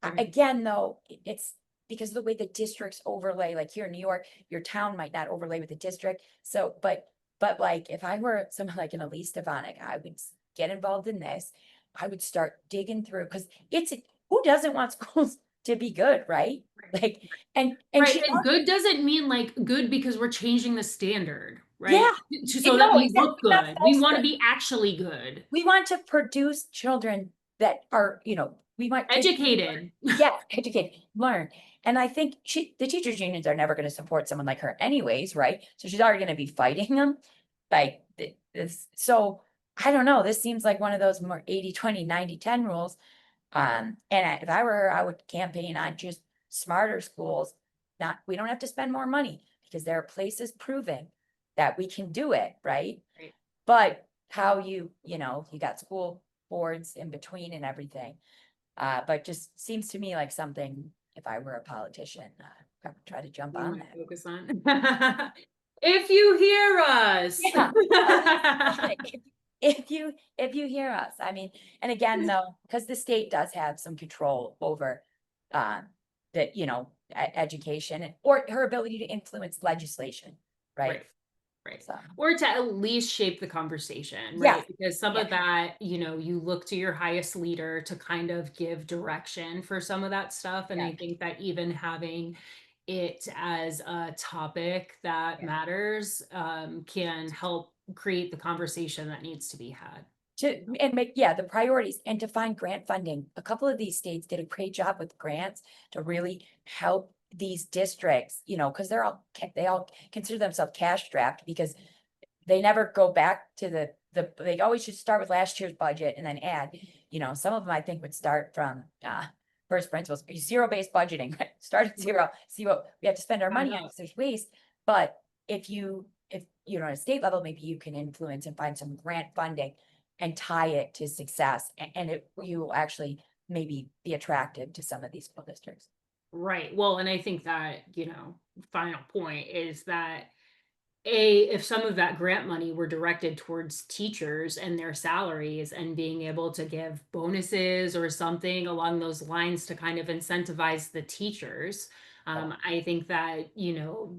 Right. Again, though, it's because of the way the districts overlay, like here in New York, your town might not overlay with the district. So, but like if I were someone like an Elise Stefanik, I would get involved in this. I would start digging through because it's who doesn't want schools to be good, right? Like, and Right. she, And good doesn't mean like good because we're changing the standard, right? yeah, So that no, we look exactly. That's good. what I We want to said. be actually good, We want to produce children that are, we want kids to learn. educated. Yeah, educate, learn. And I think the teachers unions are never going to support someone like her anyways, right? So she's already going to be fighting them. Like this. So I don't know. This seems like one of those more 80-20, 90-10 rules. If I were her, I would campaign on just smarter schools. Not, we don't have to spend more money because there are places proven that we can do it, right? Right. But how you got school boards in between and everything. But just seems to me like something, if I were a politician, I would try to jump We on might that. focus on. If you hear us. Yeah. If you hear us, I mean, and again, though, because the state does have some control over that, education or her ability to influence legislation, right? Right. Right. So, Or to at least shape the conversation, yes, right? Because some yeah, of that, you look to your highest leader to kind of give direction for some of that stuff. And yeah, I think that even having it as a topic that yeah. matters can help create the conversation that needs to be had. And make, yeah, the priorities and to find grant funding. A couple of these states did a great job with grants to really help these districts, because they all consider themselves cash strapped because they never go back to they always just start with last year's budget and then add, some of them I think would start from first principles, zero-based budgeting, right? Start at zero, see what we have to spend our I money on know. because there's waste. But if at a state level, maybe you can influence and find some grant funding and tie it to success and you will actually maybe be attractive to some of these school districts. Right. Well, and I think that, final point is that if some of that grant money were directed towards teachers and their salaries and being able to give bonuses or something along those lines to kind of incentivize the teachers, Yeah. I think that,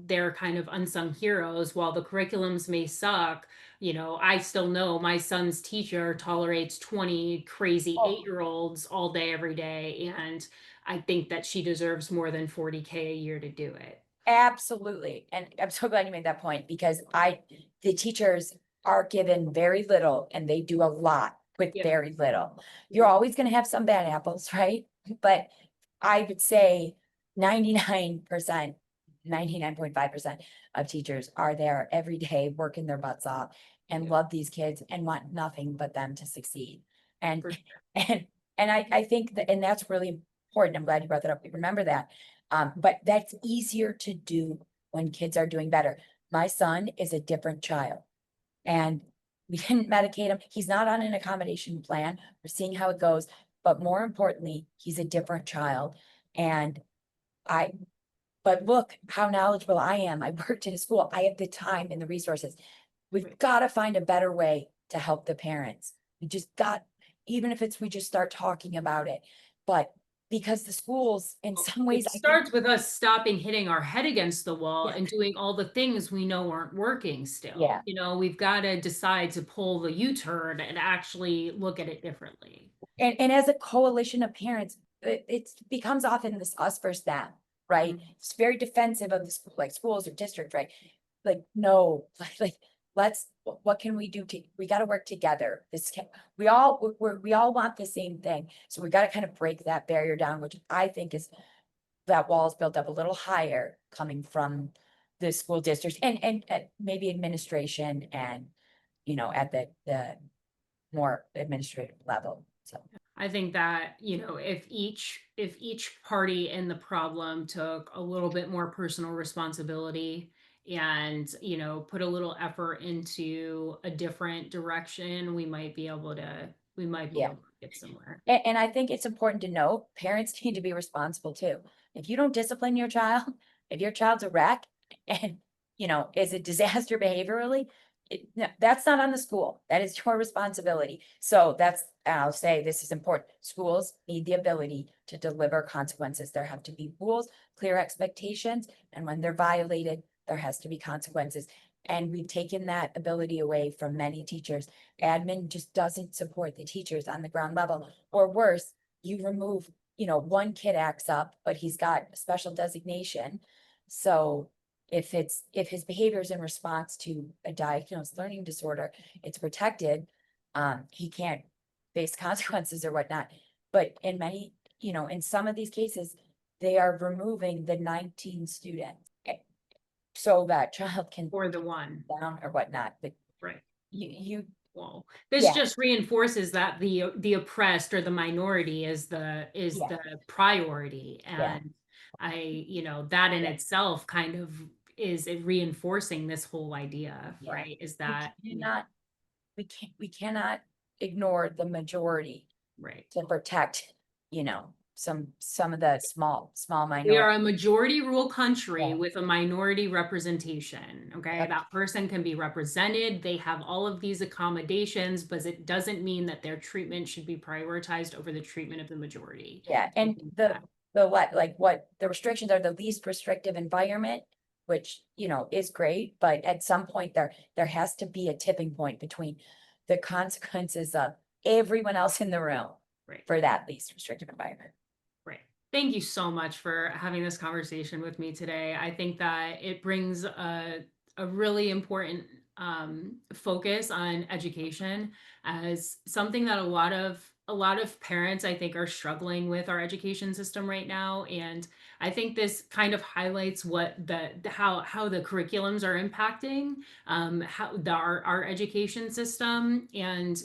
they're kind of unsung heroes. While the curriculums may suck, I still know my son's teacher tolerates 20 crazy Oh, 8-year-olds all day, every day. And I think that she deserves more than 40K a year to do it. absolutely. And I'm so glad you made that point because the teachers are given very little and they do a lot with Yep. very little. You're always going to have some bad apples, right? But I would say 99%, 99.5% of teachers are there every day working their butts off and Yep. love these kids and want nothing but them to succeed. And For and I think that, and that's really important. I'm glad you brought that up. Remember that. But that's easier to do when kids are doing better. My son is a different child and we didn't medicate him. He's not on an accommodation plan. We're seeing how it goes. But more importantly, he's a different child. And I but look how knowledgeable I am. I worked in a school. I have the time and the resources. We've Right. got to find a better way to help the parents. We just got, even if it's we just start talking about it. But because the schools, in Well, some ways, it I think, starts with us stopping hitting our head against the wall yeah, and doing all the things we know aren't working yeah. still. We've got to decide to pull the U-turn and actually look at it differently. And as a coalition of parents, it becomes often this us versus them, right? Mhm. It's very defensive of the school, like schools or district, right? Like, no, like, let's, what can we do we gotta work together. We all want the same thing. So we gotta kind of break that barrier down, which I think is that wall is built up a little higher coming from the school districts and maybe administration and, at the more administrative level, so. I think that, if each party in the problem took a little bit more personal responsibility and, put a little effort into a different direction, we might be able to get somewhere. And I think it's important to note, parents need to be responsible too. If you don't discipline your child, if your child's a wreck and, is a disaster behaviorally, no, that's not on the school. That is your responsibility. So I'll say this is important. Schools need the ability to deliver consequences. There have to be rules, clear expectations, and when they're violated, there has to be consequences. And we've taken that ability away from many teachers. Admin just doesn't support the teachers on the ground level, or worse, you remove, one kid acts up, but he's got a special designation. So if his behavior is in response to a diagnosed learning disorder, it's protected. He can't face consequences or whatnot. But in some of these cases, they are removing the 19 students. So that child can Or the one, down or whatnot, but right? you, Well, this yeah, just reinforces that the oppressed or the minority is yeah, the priority. yeah, And that in yeah, itself kind of is it reinforcing this whole idea, yeah. right? Is We that, cannot, we cannot ignore the majority right? to protect, some of the small We are minority. a majority rule country Yeah, with a minority representation. Okay. yep, That person can be represented. They have all of these accommodations, but it doesn't mean that their treatment should be prioritized over the treatment of the majority. yeah, I and think the, that, what the restrictions are, the least restrictive environment, which, is great, but at some point there has to be a tipping point between the consequences of everyone else in the room right. for that least restrictive environment. Right. Thank you so much for having this conversation with me today. I think that it brings a really important focus on education as something that a lot of parents I think are struggling with our education system right now. And I think this kind of highlights what how the curriculums are impacting our education system. And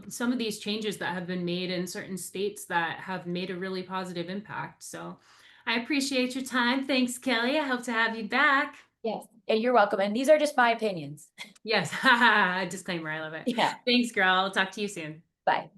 some of these changes that have been made in certain states that have made a really positive impact. So I appreciate your time. Thanks, Kelly. I hope to have you back. Yes, and you're welcome, and these are just my opinions. Yes, disclaimer. I love it. Yeah, Thanks, girl. I'll talk to you soon. bye.